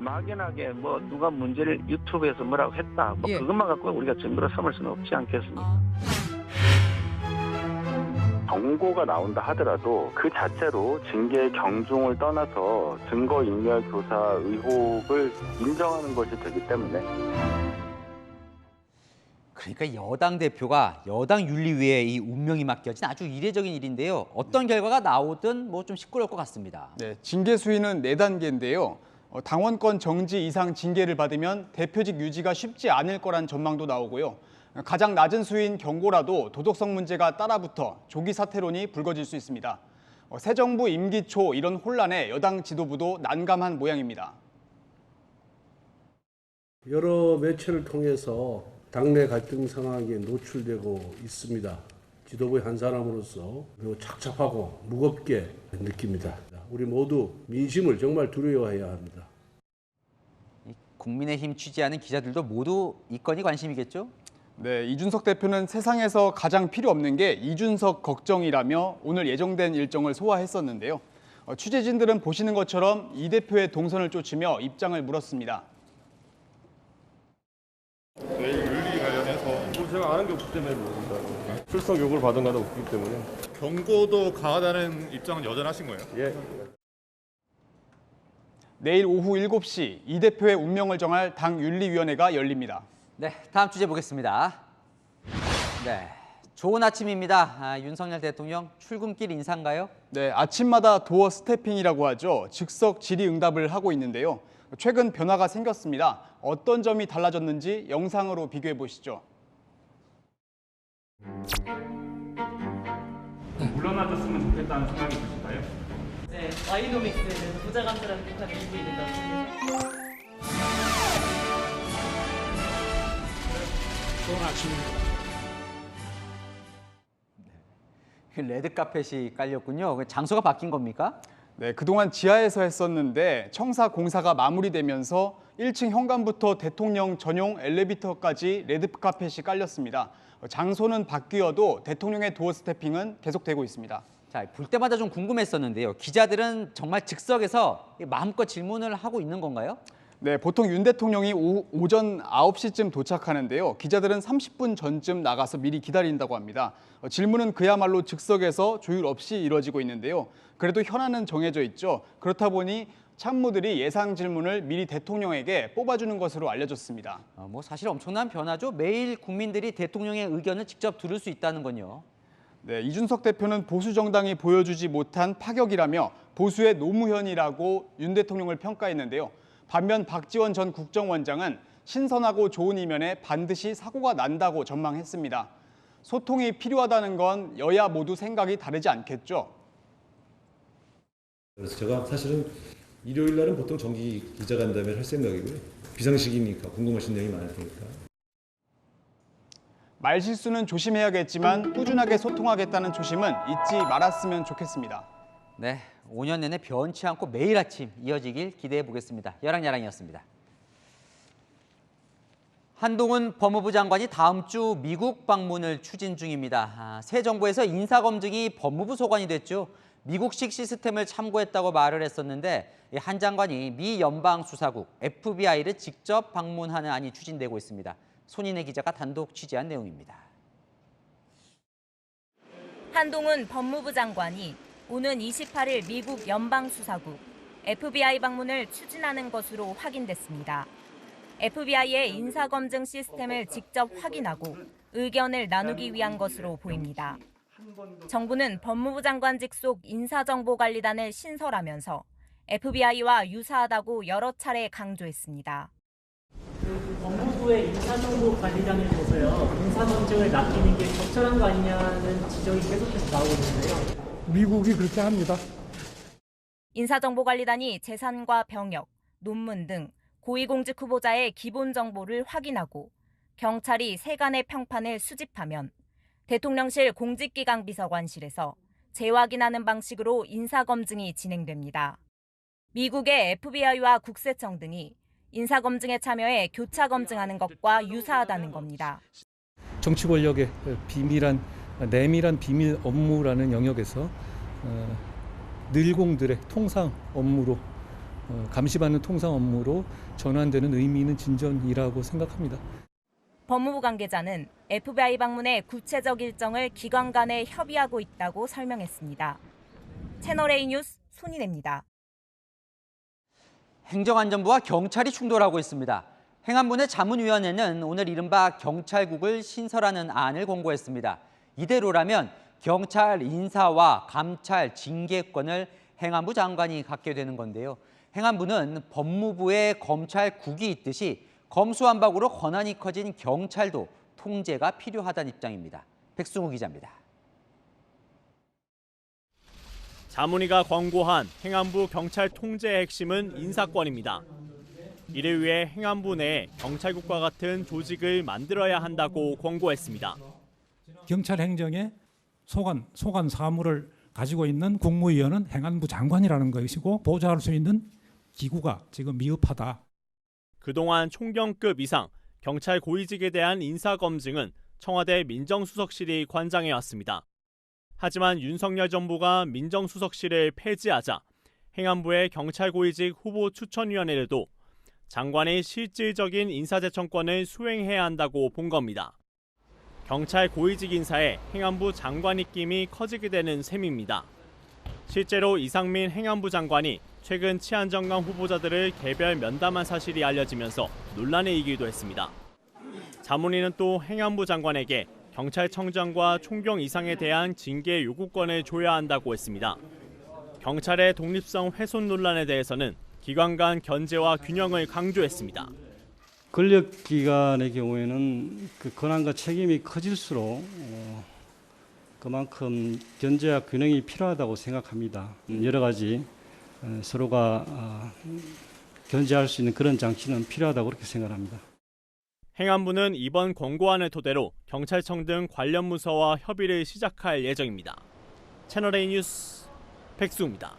막연하게 누가 문제를 유튜브에서 뭐라고 했다, 그것만 갖고 우리가 증거로 삼을 수는 없지 않겠습니까? 정보가 나온다 하더라도 그 자체로 징계 경중을 떠나서 증거인멸 교사 의혹을 인정하는 것이 되기 때문에. 그러니까 여당 대표가 여당 윤리위에 이 운명이 맡겨진 아주 이례적인 일인데요. 어떤 결과가 나오든 좀 시끄러울 것 같습니다. 네, 징계 수위는 4단계인데요. 당원권 정지 이상 징계를 받으면 대표직 유지가 쉽지 않을 거란 전망도 나오고요. 가장 낮은 수위인 경고라도 도덕성 문제가 따라붙어 조기 사퇴론이 불거질 수 있습니다. 새 정부 임기 초 이런 혼란에 여당 지도부도 난감한 모양입니다. 여러 매체를 통해서 당내 갈등 상황에 노출되고 있습니다. 지도부의 한 사람으로서 매우 착잡하고 무겁게 느낍니다. 우리 모두 민심을 정말 두려워해야 합니다. 국민의힘 취재하는 기자들도 모두 이 건이 관심이겠죠? 네, 이준석 대표는 세상에서 가장 필요 없는 게 이준석 걱정이라며 오늘 예정된 일정을 소화했었는데요. 취재진들은 보시는 것처럼 이 대표의 동선을 쫓으며 입장을 물었습니다. 내일 윤리 관련해서 제가 아는 게 없기 때문에 모릅니다. 출석 요구를 받은 거는 없기 때문에. 경고도 강하다는 입장은 여전하신 거예요? 예. 내일 오후 7시 이 대표의 운명을 정할 당 윤리위원회가 열립니다. 네, 다음 주제 보겠습니다. 네, 좋은 아침입니다. 윤석열 대통령 출근길 인사인가요? 네, 아침마다 도어 스태핑이라고 하죠. 즉석 질의응답을 하고 있는데요. 최근 변화가 생겼습니다. 어떤 점이 달라졌는지 영상으로 비교해 보시죠. 물러나줬으면 좋겠다는 생각이 드실까요? 네, 와이노믹스에 대해서 부자감사라는 뜻하는 일이 된다고 생각합니다. 좋은 아침입니다. 레드 카펫이 깔렸군요. 장소가 바뀐 겁니까? 네, 그동안 지하에서 했었는데 청사 공사가 마무리되면서 1층 현관부터 대통령 전용 엘리베이터까지 레드 카펫이 깔렸습니다. 장소는 바뀌어도 대통령의 도어 스태핑은 계속되고 있습니다. 자, 볼 때마다 좀 궁금했었는데요. 기자들은 정말 즉석에서 마음껏 질문을 하고 있는 건가요? 네, 보통 윤 대통령이 오전 9시쯤 도착하는데요. 기자들은 30분 전쯤 나가서 미리 기다린다고 합니다. 질문은 그야말로 즉석에서 조율 없이 이루어지고 있는데요. 그래도 현안은 정해져 있죠. 그렇다 보니 참모들이 예상 질문을 미리 대통령에게 뽑아주는 것으로 알려졌습니다. 사실 엄청난 변화죠. 매일 국민들이 대통령의 의견을 직접 들을 수 있다는 건요. 네, 이준석 대표는 보수 정당이 보여주지 못한 파격이라며 보수의 노무현이라고 윤 대통령을 평가했는데요. 반면 박지원 전 국정원장은 신선하고 좋은 이면에 반드시 사고가 난다고 전망했습니다. 소통이 필요하다는 건 여야 모두 생각이 다르지 않겠죠. 그래서 제가 사실은 일요일 날은 보통 정기 기자간담회를 할 생각이고요. 비상식이니까 궁금하신 내용이 많을 테니까. 말실수는 조심해야겠지만 꾸준하게 소통하겠다는 초심은 잊지 말았으면 좋겠습니다. 네, 5년 내내 변치 않고 매일 아침 이어지길 기대해 보겠습니다. 여랑야랑이었습니다. 한동훈 법무부 장관이 다음 주 미국 방문을 추진 중입니다. 새 정부에서 인사검증이 법무부 소관이 됐죠. 미국식 시스템을 참고했다고 말을 했었는데 한 장관이 미 연방수사국 FBI를 직접 방문하는 안이 추진되고 있습니다. 손인혜 기자가 단독 취재한 내용입니다. 한동훈 법무부 장관이 오는 28일 미국 연방수사국 FBI 방문을 추진하는 것으로 확인됐습니다. FBI의 인사검증 시스템을 직접 확인하고 의견을 나누기 위한 것으로 보입니다. 정부는 법무부 장관직 속 인사정보관리단을 신설하면서 FBI와 유사하다고 여러 차례 강조했습니다. 법무부의 인사정보관리단을 둬서요, 인사검증을 맡기는 게 적절한 거 아니냐는 지적이 계속해서 나오고 있는데요. 미국이 그렇게 합니다. 인사정보관리단이 재산과 병역, 논문 등 고위공직 후보자의 기본 정보를 확인하고 경찰이 세간의 평판을 수집하면 대통령실 공직기강비서관실에서 재확인하는 방식으로 인사검증이 진행됩니다. 미국의 FBI와 국세청 등이 인사검증에 참여해 교차검증하는 것과 유사하다는 겁니다. 정치 권력의 비밀한, 내밀한 비밀 업무라는 영역에서 늘공들의 통상 업무로, 감시받는 통상 업무로 전환되는 의미 있는 진전이라고 생각합니다. 법무부 관계자는 FBI 방문의 구체적 일정을 기관 간에 협의하고 있다고 설명했습니다. 채널A 뉴스 손인혜입니다. 행정안전부와 경찰이 충돌하고 있습니다. 행안부 내 자문위원회는 오늘 이른바 경찰국을 신설하는 안을 공고했습니다. 이대로라면 경찰 인사와 감찰 징계권을 행안부 장관이 갖게 되는 건데요. 행안부는 법무부에 검찰국이 있듯이 검수완박으로 권한이 커진 경찰도 통제가 필요하다는 입장입니다. 백승우 기자입니다. 자문위가 권고한 행안부 경찰 통제의 핵심은 인사권입니다. 이를 위해 행안부 내에 경찰국과 같은 조직을 만들어야 한다고 권고했습니다. 경찰 행정의 소관 사무를 가지고 있는 국무위원은 행안부 장관이라는 것이고 보좌할 수 있는 기구가 지금 미흡하다. 그동안 총경급 이상 경찰 고위직에 대한 인사검증은 청와대 민정수석실이 관장해왔습니다. 하지만 윤석열 정부가 민정수석실을 폐지하자 행안부의 경찰 고위직 후보 추천위원회도 장관의 실질적인 인사제청권을 수행해야 한다고 본 겁니다. 경찰 고위직 인사에 행안부 장관 입김이 커지게 되는 셈입니다. 실제로 이상민 행안부 장관이 최근 치안정강 후보자들을 개별 면담한 사실이 알려지면서 논란에 이기도 했습니다. 자문위는 또 행안부 장관에게 경찰청장과 총경 이상에 대한 징계 요구권을 줘야 한다고 했습니다. 경찰의 독립성 훼손 논란에 대해서는 기관 간 견제와 균형을 강조했습니다. 권력기관의 경우에는 그 권한과 책임이 커질수록 그만큼 견제와 균형이 필요하다고 생각합니다. 여러 가지 서로가 견제할 수 있는 그런 장치는 필요하다고 그렇게 생각합니다. 행안부는 이번 권고안을 토대로 경찰청 등 관련 부서와 협의를 시작할 예정입니다. 채널A 뉴스 백수입니다.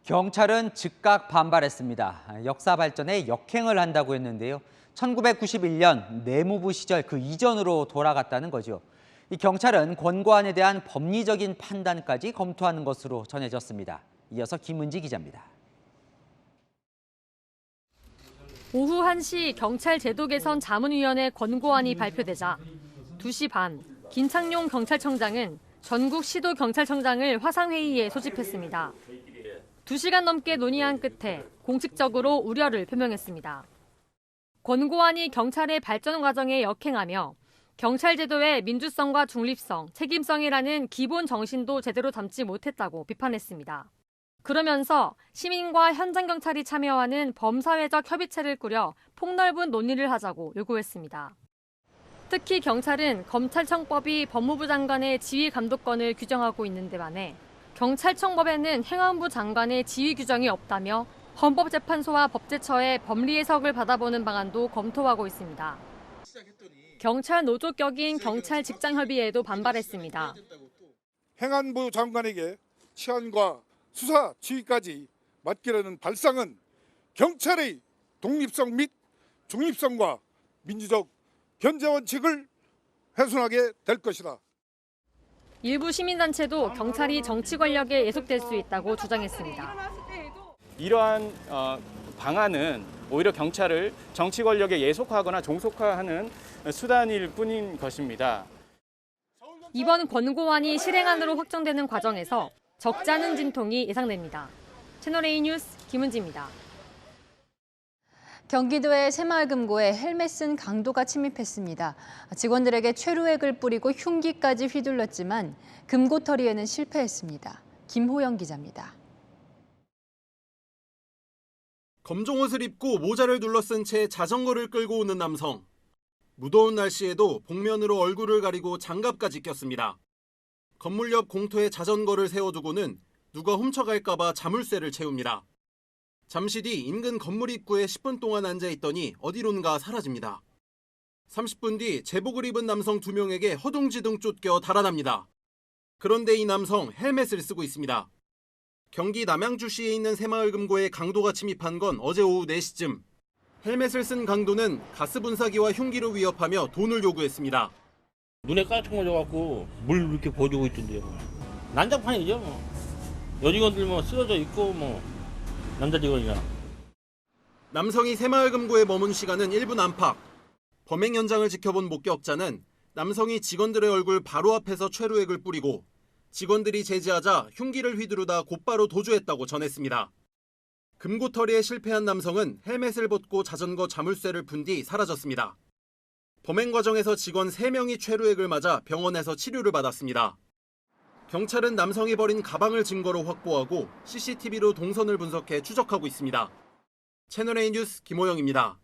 경찰은 즉각 반발했습니다. 역사 발전에 역행을 한다고 했는데요. 1991년 내무부 시절 그 이전으로 돌아갔다는 거죠. 이 경찰은 권고안에 대한 법리적인 판단까지 검토하는 것으로 전해졌습니다. 이어서 김은지 기자입니다. 오후 1시 경찰 제도 개선 자문위원회 권고안이 발표되자 2시 반 김창룡 경찰청장은 전국 시도 경찰청장을 화상회의에 소집했습니다. 2시간 넘게 논의한 끝에 공식적으로 우려를 표명했습니다. 권고안이 경찰의 발전 과정에 역행하며 경찰 제도의 민주성과 중립성, 책임성이라는 기본 정신도 제대로 담지 못했다고 비판했습니다. 그러면서 시민과 현장 경찰이 참여하는 범사회적 협의체를 꾸려 폭넓은 논의를 하자고 요구했습니다. 특히 경찰은 검찰청법이 법무부 장관의 지휘 감독권을 규정하고 있는데 반해 경찰청법에는 행안부 장관의 지휘 규정이 없다며 헌법재판소와 법제처의 법리 해석을 받아보는 방안도 검토하고 있습니다. 경찰 노조 격인 경찰 직장협의회도 반발했습니다. 행안부 장관에게 치안과 수사 지휘까지 맡기려는 발상은 경찰의 독립성 및 중립성과 민주적 견제 원칙을 훼손하게 될 것이다. 일부 시민단체도 경찰이 정치 권력에 예속될 수 있다고 주장했습니다. 이러한 방안은 오히려 경찰을 정치 권력에 예속하거나 종속화하는 수단일 뿐인 것입니다. 이번 권고안이 실행안으로 확정되는 과정에서 적지 않은 진통이 예상됩니다. 채널A 뉴스 김은지입니다. 경기도의 새마을금고에 헬멧 쓴 강도가 침입했습니다. 직원들에게 최루액을 뿌리고 흉기까지 휘둘렀지만 금고털이에는 실패했습니다. 김호영 기자입니다. 검정 옷을 입고 모자를 둘러쓴 채 자전거를 끌고 오는 남성. 무더운 날씨에도 복면으로 얼굴을 가리고 장갑까지 꼈습니다. 건물 옆 공터에 자전거를 세워두고는 누가 훔쳐갈까 봐 자물쇠를 채웁니다. 잠시 뒤 인근 건물 입구에 10분 동안 앉아있더니 어디론가 사라집니다. 30분 뒤 제복을 입은 남성 2명에게 허둥지둥 쫓겨 달아납니다. 그런데 이 남성 헬멧을 쓰고 있습니다. 경기 남양주시에 있는 새마을금고에 강도가 침입한 건 어제 오후 4시쯤. 헬멧을 쓴 강도는 가스 분사기와 흉기로 위협하며 돈을 요구했습니다. 눈에 까청거려갖고 물 이렇게 보여주고 있던데요. 난장판이죠. 여직원들 쓰러져 있고 남자 직원이잖아. 남성이 새마을금고에 머문 시간은 1분 안팎. 범행 현장을 지켜본 목격자는 남성이 직원들의 얼굴 바로 앞에서 최루액을 뿌리고 직원들이 제지하자 흉기를 휘두르다 곧바로 도주했다고 전했습니다. 금고털이에 실패한 남성은 헬멧을 벗고 자전거 자물쇠를 푼 뒤 사라졌습니다. 범행 과정에서 직원 3명이 최루액을 맞아 병원에서 치료를 받았습니다. 경찰은 남성이 버린 가방을 증거로 확보하고 CCTV로 동선을 분석해 추적하고 있습니다. 채널A 뉴스 김호영입니다.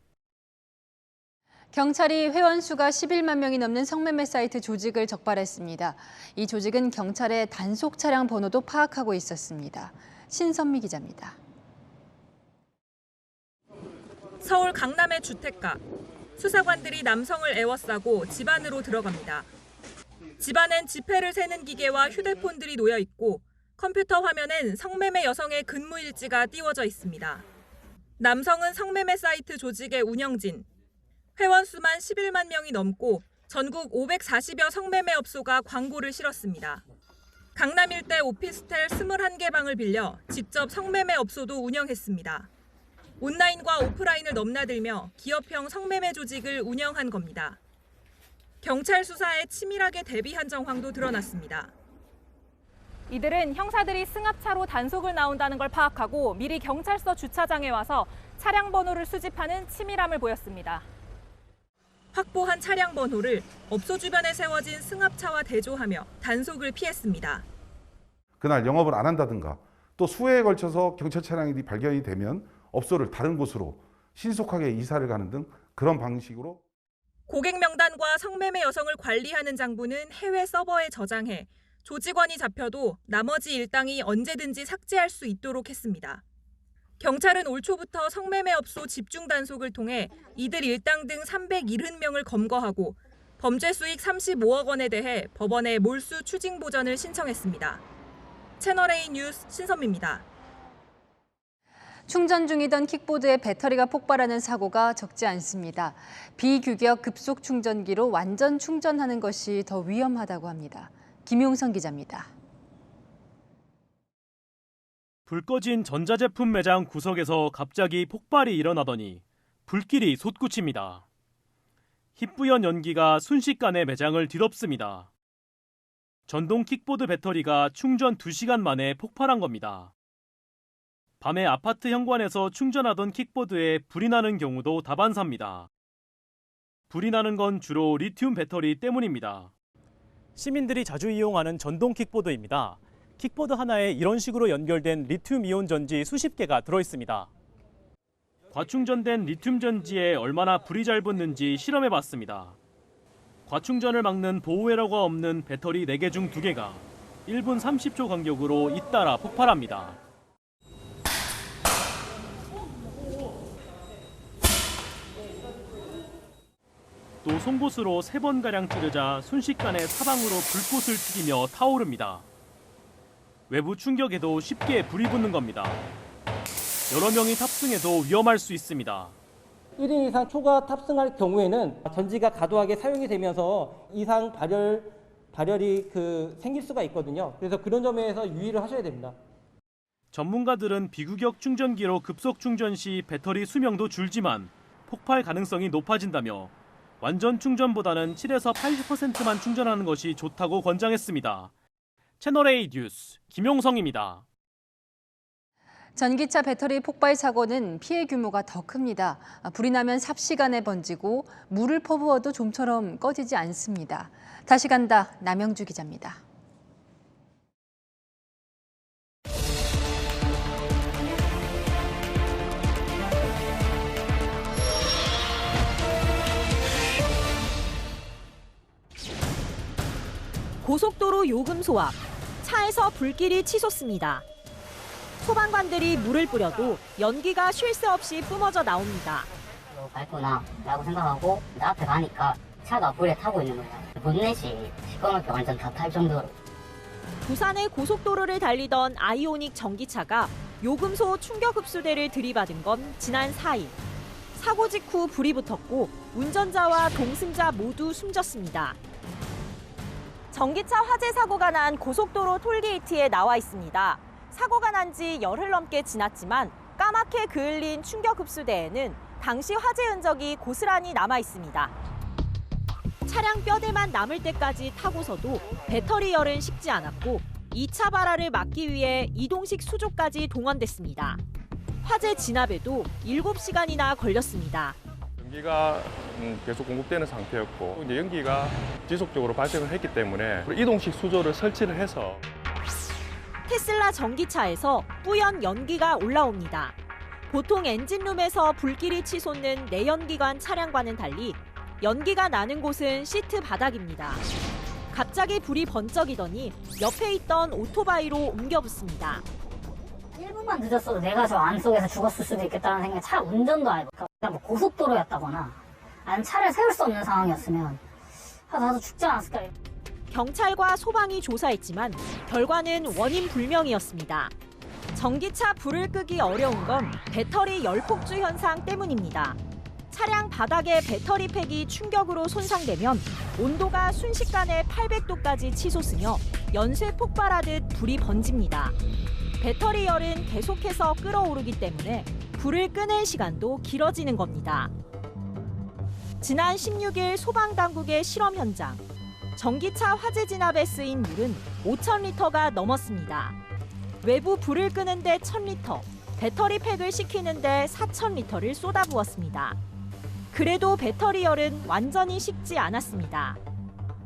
경찰이 회원수가 11만 명이 넘는 성매매 사이트 조직을 적발했습니다. 이 조직은 경찰의 단속 차량 번호도 파악하고 있었습니다. 신선미 기자입니다. 서울 강남의 주택가. 수사관들이 남성을 에워싸고 집 안으로 들어갑니다. 집 안엔 지폐를 세는 기계와 휴대폰들이 놓여 있고 컴퓨터 화면엔 성매매 여성의 근무 일지가 띄워져 있습니다. 남성은 성매매 사이트 조직의 운영진. 회원수만 11만 명이 넘고 전국 540여 성매매 업소가 광고를 실었습니다. 강남 일대 오피스텔 21개 방을 빌려 직접 성매매 업소도 운영했습니다. 온라인과 오프라인을 넘나들며 기업형 성매매 조직을 운영한 겁니다. 경찰 수사에 치밀하게 대비한 정황도 드러났습니다. 이들은 형사들이 승합차로 단속을 나온다는 걸 파악하고 미리 경찰서 주차장에 와서 차량 번호를 수집하는 치밀함을 보였습니다. 확보한 차량 번호를 업소 주변에 세워진 승합차와 대조하며 단속을 피했습니다. 그날 영업을 안 한다든가 또 수회에 걸쳐서 경찰 차량이 발견이 되면 업소를 다른 곳으로 신속하게 이사를 가는 등 그런 방식으로 고객 명단과 성매매 여성을 관리하는 장부는 해외 서버에 저장해 조직원이 잡혀도 나머지 일당이 언제든지 삭제할 수 있도록 했습니다. 경찰은 올 초부터 성매매 업소 집중 단속을 통해 이들 일당 등 370명을 검거하고 범죄 수익 35억 원에 대해 법원에 몰수 추징 보전을 신청했습니다. 채널A 뉴스 신선미입니다. 충전 중이던 킥보드의 배터리가 폭발하는 사고가 적지 않습니다. 비규격 급속 충전기로 완전 충전하는 것이 더 위험하다고 합니다. 김용선 기자입니다. 불 꺼진 전자제품 매장 구석에서 갑자기 폭발이 일어나더니 불길이 솟구칩니다. 희뿌연 연기가 순식간에 매장을 뒤덮습니다. 전동 킥보드 배터리가 충전 2시간 만에 폭발한 겁니다. 밤에 아파트 현관에서 충전하던 킥보드에 불이 나는 경우도 다반사입니다. 불이 나는 건 주로 리튬 배터리 때문입니다. 시민들이 자주 이용하는 전동 킥보드입니다. 킥보드 하나에 이런 식으로 연결된 리튬 이온 전지 수십 개가 들어있습니다. 과충전된 리튬 전지에 얼마나 불이 잘 붙는지 실험해봤습니다. 과충전을 막는 보호회로가 없는 배터리 4개 중 2개가 1분 30초 간격으로 잇따라 폭발합니다. 또 송곳으로 3번가량 찌르자 순식간에 사방으로 불꽃을 튀기며 타오릅니다. 외부 충격에도 쉽게 불이 붙는 겁니다. 여러 명이 탑승해도 위험할 수 있습니다. 1인 이상 초과 탑승할 경우에는 전지가 과도하게 사용이 되면서 이상 발열이 생길 수가 있거든요. 그래서 그런 점에서 유의를 하셔야 됩니다. 전문가들은 비규격 충전기로 급속 충전 시 배터리 수명도 줄지만 폭발 가능성이 높아진다며 완전 충전보다는 7에서 80%만 충전하는 것이 좋다고 권장했습니다. 채널A 뉴스 김용성입니다. 전기차 배터리 폭발 사고는 피해 규모가 더 큽니다. 불이 나면 삽시간에 번지고 물을 퍼부어도 좀처럼 꺼지지 않습니다. 다시 간다 남영주 기자입니다. 고속도로 요금소 앞, 차에서 불길이 치솟습니다. 소방관들이 물을 뿌려도 연기가 쉴 새 없이 뿜어져 나옵니다. 밝구나 라고 생각하고 앞에 가니까 차가 불에 타고 있는 거예요. 본넷이 시꺼멓게 완전 다 탈 정도로. 부산의 고속도로를 달리던 아이오닉 전기차가 요금소 충격흡수대를 들이받은 건 지난 4일. 사고 직후 불이 붙었고 운전자와 동승자 모두 숨졌습니다. 전기차 화재 사고가 난 고속도로 톨게이트에 나와 있습니다. 사고가 난 지 열흘 넘게 지났지만 까맣게 그을린 충격흡수대에는 당시 화재 흔적이 고스란히 남아 있습니다. 차량 뼈대만 남을 때까지 타고서도 배터리 열은 식지 않았고 2차 발화를 막기 위해 이동식 수조까지 동원됐습니다. 화재 진압에도 7시간이나 걸렸습니다. 연기가 계속 공급되는 상태였고 이제 연기가 지속적으로 발생을 했기 때문에 이동식 수조를 설치를 해서 테슬라 전기차에서 뿌연 연기가 올라옵니다. 보통 엔진룸에서 불길이 치솟는 내연기관 차량과는 달리 연기가 나는 곳은 시트 바닥입니다. 갑자기 불이 번쩍이더니 옆에 있던 오토바이로 옮겨 붙습니다. 1분만 늦었어도 내가 저 안속에서 죽었을 수도 있겠다는 생각에 차 운전도 안 해봤고, 뭐 고속도로였다거나 아니면 차를 세울 수 없는 상황이었으면 나도 죽지 않았을까. 경찰과 소방이 조사했지만 결과는 원인 불명이었습니다. 전기차 불을 끄기 어려운 건 배터리 열폭주 현상 때문입니다. 차량 바닥에 배터리 팩이 충격으로 손상되면 온도가 순식간에 800도까지 치솟으며 연쇄 폭발하듯 불이 번집니다. 배터리 열은 계속해서 끓어오르기 때문에 불을 끄는 시간도 길어지는 겁니다. 지난 16일 소방당국의 실험 현장. 전기차 화재 진압에 쓰인 물은 5,000리터가 넘었습니다. 외부 불을 끄는데 1,000리터, 배터리 팩을 식히는데 4,000리터를 쏟아부었습니다. 그래도 배터리 열은 완전히 식지 않았습니다.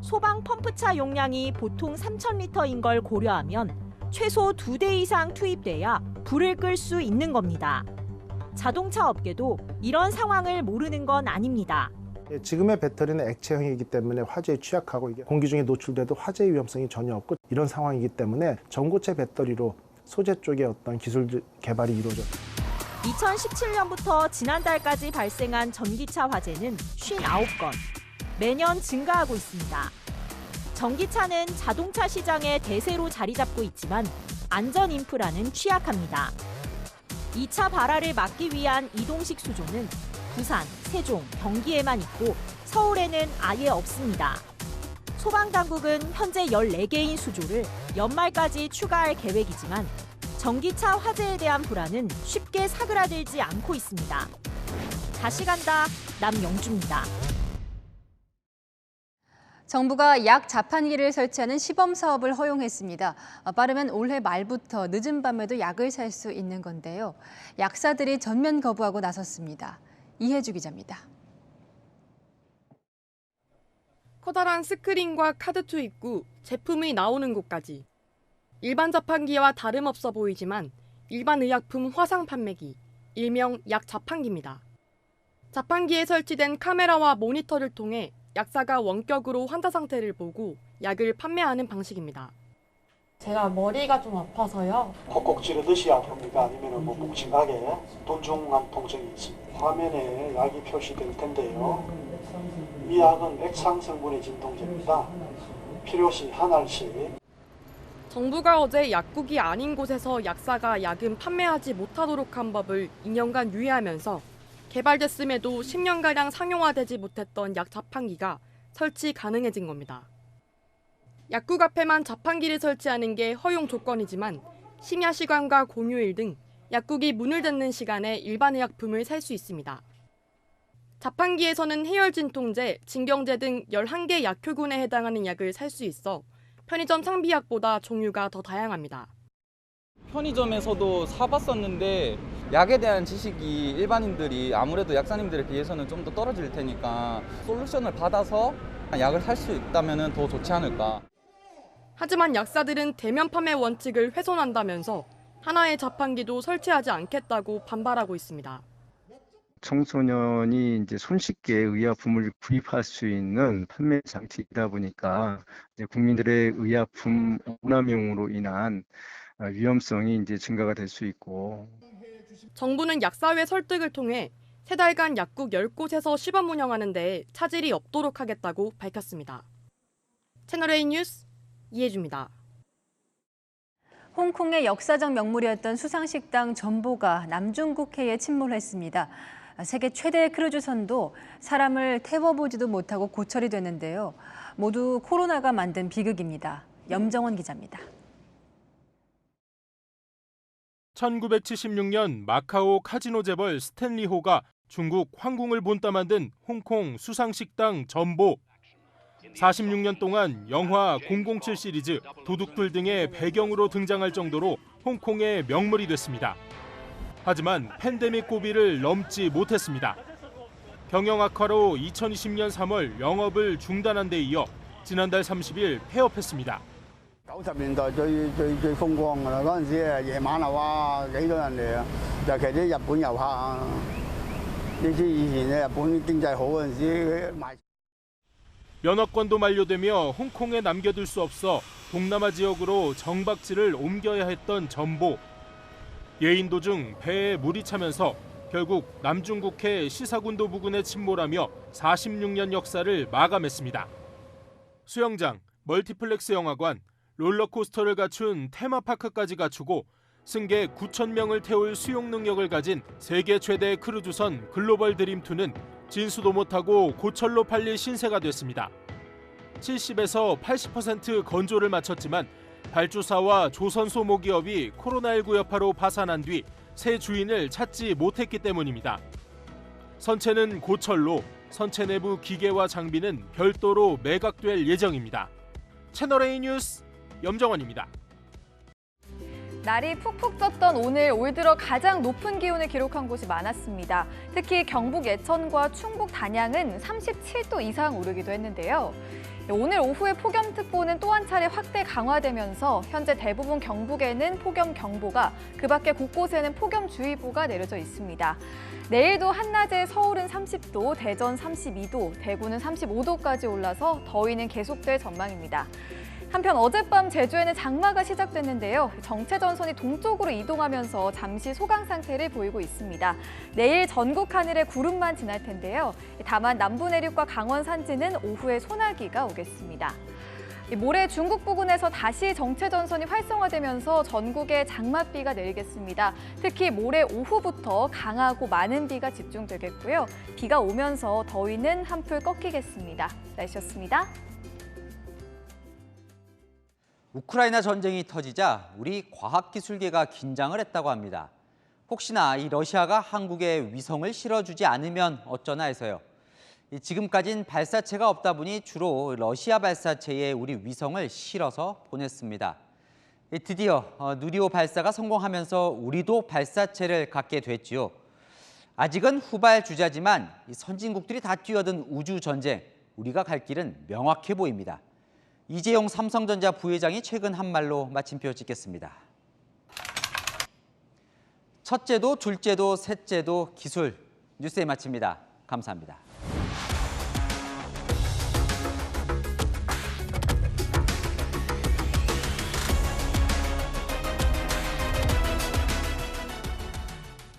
소방 펌프차 용량이 보통 3,000리터인 걸 고려하면 최소 2대 이상 투입돼야 불을 끌 수 있는 겁니다. 자동차 업계도 이런 상황을 모르는 건 아닙니다. 지금의 배터리는 액체형이기 때문에 화재에 취약하고 이게 공기 중에 노출돼도 화재 위험성이 전혀 없고 이런 상황이기 때문에 전고체 배터리로 소재 쪽에 어떤 기술 개발이 이루어졌다. 2017년부터 지난달까지 발생한 전기차 화재는 59건. 매년 증가하고 있습니다. 전기차는 자동차 시장의 대세로 자리 잡고 있지만 안전 인프라는 취약합니다. 2차 발화를 막기 위한 이동식 수조는 부산, 세종, 경기에만 있고 서울에는 아예 없습니다. 소방당국은 현재 14개인 수조를 연말까지 추가할 계획이지만 전기차 화재에 대한 불안은 쉽게 사그라들지 않고 있습니다. 다시 간다, 남영주입니다. 정부가 약 자판기를 설치하는 시범 사업을 허용했습니다. 빠르면 올해 말부터 늦은 밤에도 약을 살 수 있는 건데요. 약사들이 전면 거부하고 나섰습니다. 이혜주 기자입니다. 커다란 스크린과 카드 투입구, 제품이 나오는 곳까지. 일반 자판기와 다름없어 보이지만 일반 의약품 화상 판매기, 일명 약 자판기입니다. 자판기에 설치된 카메라와 모니터를 통해 약사가 원격으로 환자 상태를 보고 약을 판매하는 방식입니다. 제가 머리가 좀 아파서요. 콕콕 찌르듯이 아픕니까? 아니면 뭐 묵직하게 돈중한 통증이 있습니다. 화면에 약이 표시될 텐데요. 이 약은 액상 성분의 진통제입니다. 필요시 한 알씩. 정부가 어제 약국이 아닌 곳에서 약사가 약은 판매하지 못하도록 한 법을 2년간 유예하면서 개발됐음에도 10년가량 상용화되지 못했던 약 자판기가 설치 가능해진 겁니다. 약국 앞에만 자판기를 설치하는 게 허용 조건이지만 심야 시간과 공휴일 등 약국이 문을 닫는 시간에 일반 의약품을 살 수 있습니다. 자판기에서는 해열 진통제, 진경제 등 11개 약효군에 해당하는 약을 살 수 있어 편의점 상비약보다 종류가 더 다양합니다. 편의점에서도 사봤었는데 약에 대한 지식이 일반인들이 아무래도 약사님들에 비해서는 좀 더 떨어질 테니까 솔루션을 받아서 약을 살 수 있다면 더 좋지 않을까. 하지만 약사들은 대면 판매 원칙을 훼손한다면서 하나의 자판기도 설치하지 않겠다고 반발하고 있습니다. 청소년이 이제 손쉽게 의약품을 구입할 수 있는 판매 장치이다 보니까 이제 국민들의 의약품 오남용으로 인한 위험성이 이제 증가가 될 수 있고. 정부는 약사회 설득을 통해 3달간 약국 10곳에서 시범 운영하는 데 차질이 없도록 하겠다고 밝혔습니다. 채널A 뉴스 이혜주입니다. 홍콩의 역사적 명물이었던 수상식당 전보가 남중국해에 침몰했습니다. 세계 최대의 크루즈선도 사람을 태워보지도 못하고 고철이 됐는데요. 모두 코로나가 만든 비극입니다. 염정원 기자입니다. 1976년 마카오 카지노 재벌 스탠리 호가 중국 황궁을 본따 만든 홍콩 수상식당 전보. 46년 동안 영화 007 시리즈, 도둑들 등의 배경으로 등장할 정도로 홍콩의 명물이 됐습니다. 하지만 팬데믹 고비를 넘지 못했습니다. 경영 악화로 2020년 3월 영업을 중단한 데 이어 지난달 30일 폐업했습니다. 90年代最風光㗎啦，嗰陣時夜晚啊，哇幾多人嚟啊！尤其啲日本遊客啊，你知以前日本經濟好嗰陣時賣。 면허권도 만료되며 홍콩에 남겨둘 수 없어 동남아 지역으로 정박지를 옮겨야 했던 전보. 예인도 중 배에 물이 차면서 결국 남중국해 시사군도 부근에 침몰하며 46년 역사를 마감했습니다. 수영장, 멀티플렉스 영화관, 롤러코스터를 갖춘 테마파크까지 갖추고 승객 9,000명을 태울 수용 능력을 가진 세계 최대 크루즈선 글로벌 드림2는 진수도 못하고 고철로 팔릴 신세가 됐습니다. 70에서 80% 건조를 마쳤지만 발주사와 조선 소모기업이 코로나19 여파로 파산한 뒤 새 주인을 찾지 못했기 때문입니다. 선체는 고철로, 선체 내부 기계와 장비는 별도로 매각될 예정입니다. 채널A 뉴스 염정원입니다. 날이 푹푹 쪘던 오늘 올 들어 가장 높은 기온을 기록한 곳이 많았습니다. 특히 경북 예천과 충북 단양은 37도 이상 오르기도 했는데요. 오늘 오후에 폭염특보는 또 한 차례 확대 강화되면서 현재 대부분 경북에는 폭염경보가, 그 밖에 곳곳에는 폭염주의보가 내려져 있습니다. 내일도 한낮에 서울은 30도, 대전 32도, 대구는 35도까지 올라서 더위는 계속될 전망입니다. 한편 어젯밤 제주에는 장마가 시작됐는데요. 정체전선이 동쪽으로 이동하면서 잠시 소강 상태를 보이고 있습니다. 내일 전국 하늘에 구름만 지날 텐데요. 다만 남부 내륙과 강원 산지는 오후에 소나기가 오겠습니다. 모레 중국 부근에서 다시 정체전선이 활성화되면서 전국에 장맛비가 내리겠습니다. 특히 모레 오후부터 강하고 많은 비가 집중되겠고요. 비가 오면서 더위는 한풀 꺾이겠습니다. 날씨였습니다. 우크라이나 전쟁이 터지자 우리 과학기술계가 긴장을 했다고 합니다. 혹시나 이 러시아가 한국에 위성을 실어주지 않으면 어쩌나 해서요. 지금까진 발사체가 없다 보니 주로 러시아 발사체에 우리 위성을 실어서 보냈습니다. 드디어 누리호 발사가 성공하면서 우리도 발사체를 갖게 됐지요. 아직은 후발주자지만 선진국들이 다 뛰어든 우주전쟁, 우리가 갈 길은 명확해 보입니다. 이재용 삼성전자 부회장이 최근 한 말로 마침표 찍겠습니다. 첫째도, 둘째도, 셋째도 기술. 뉴스에 마칩니다. 감사합니다.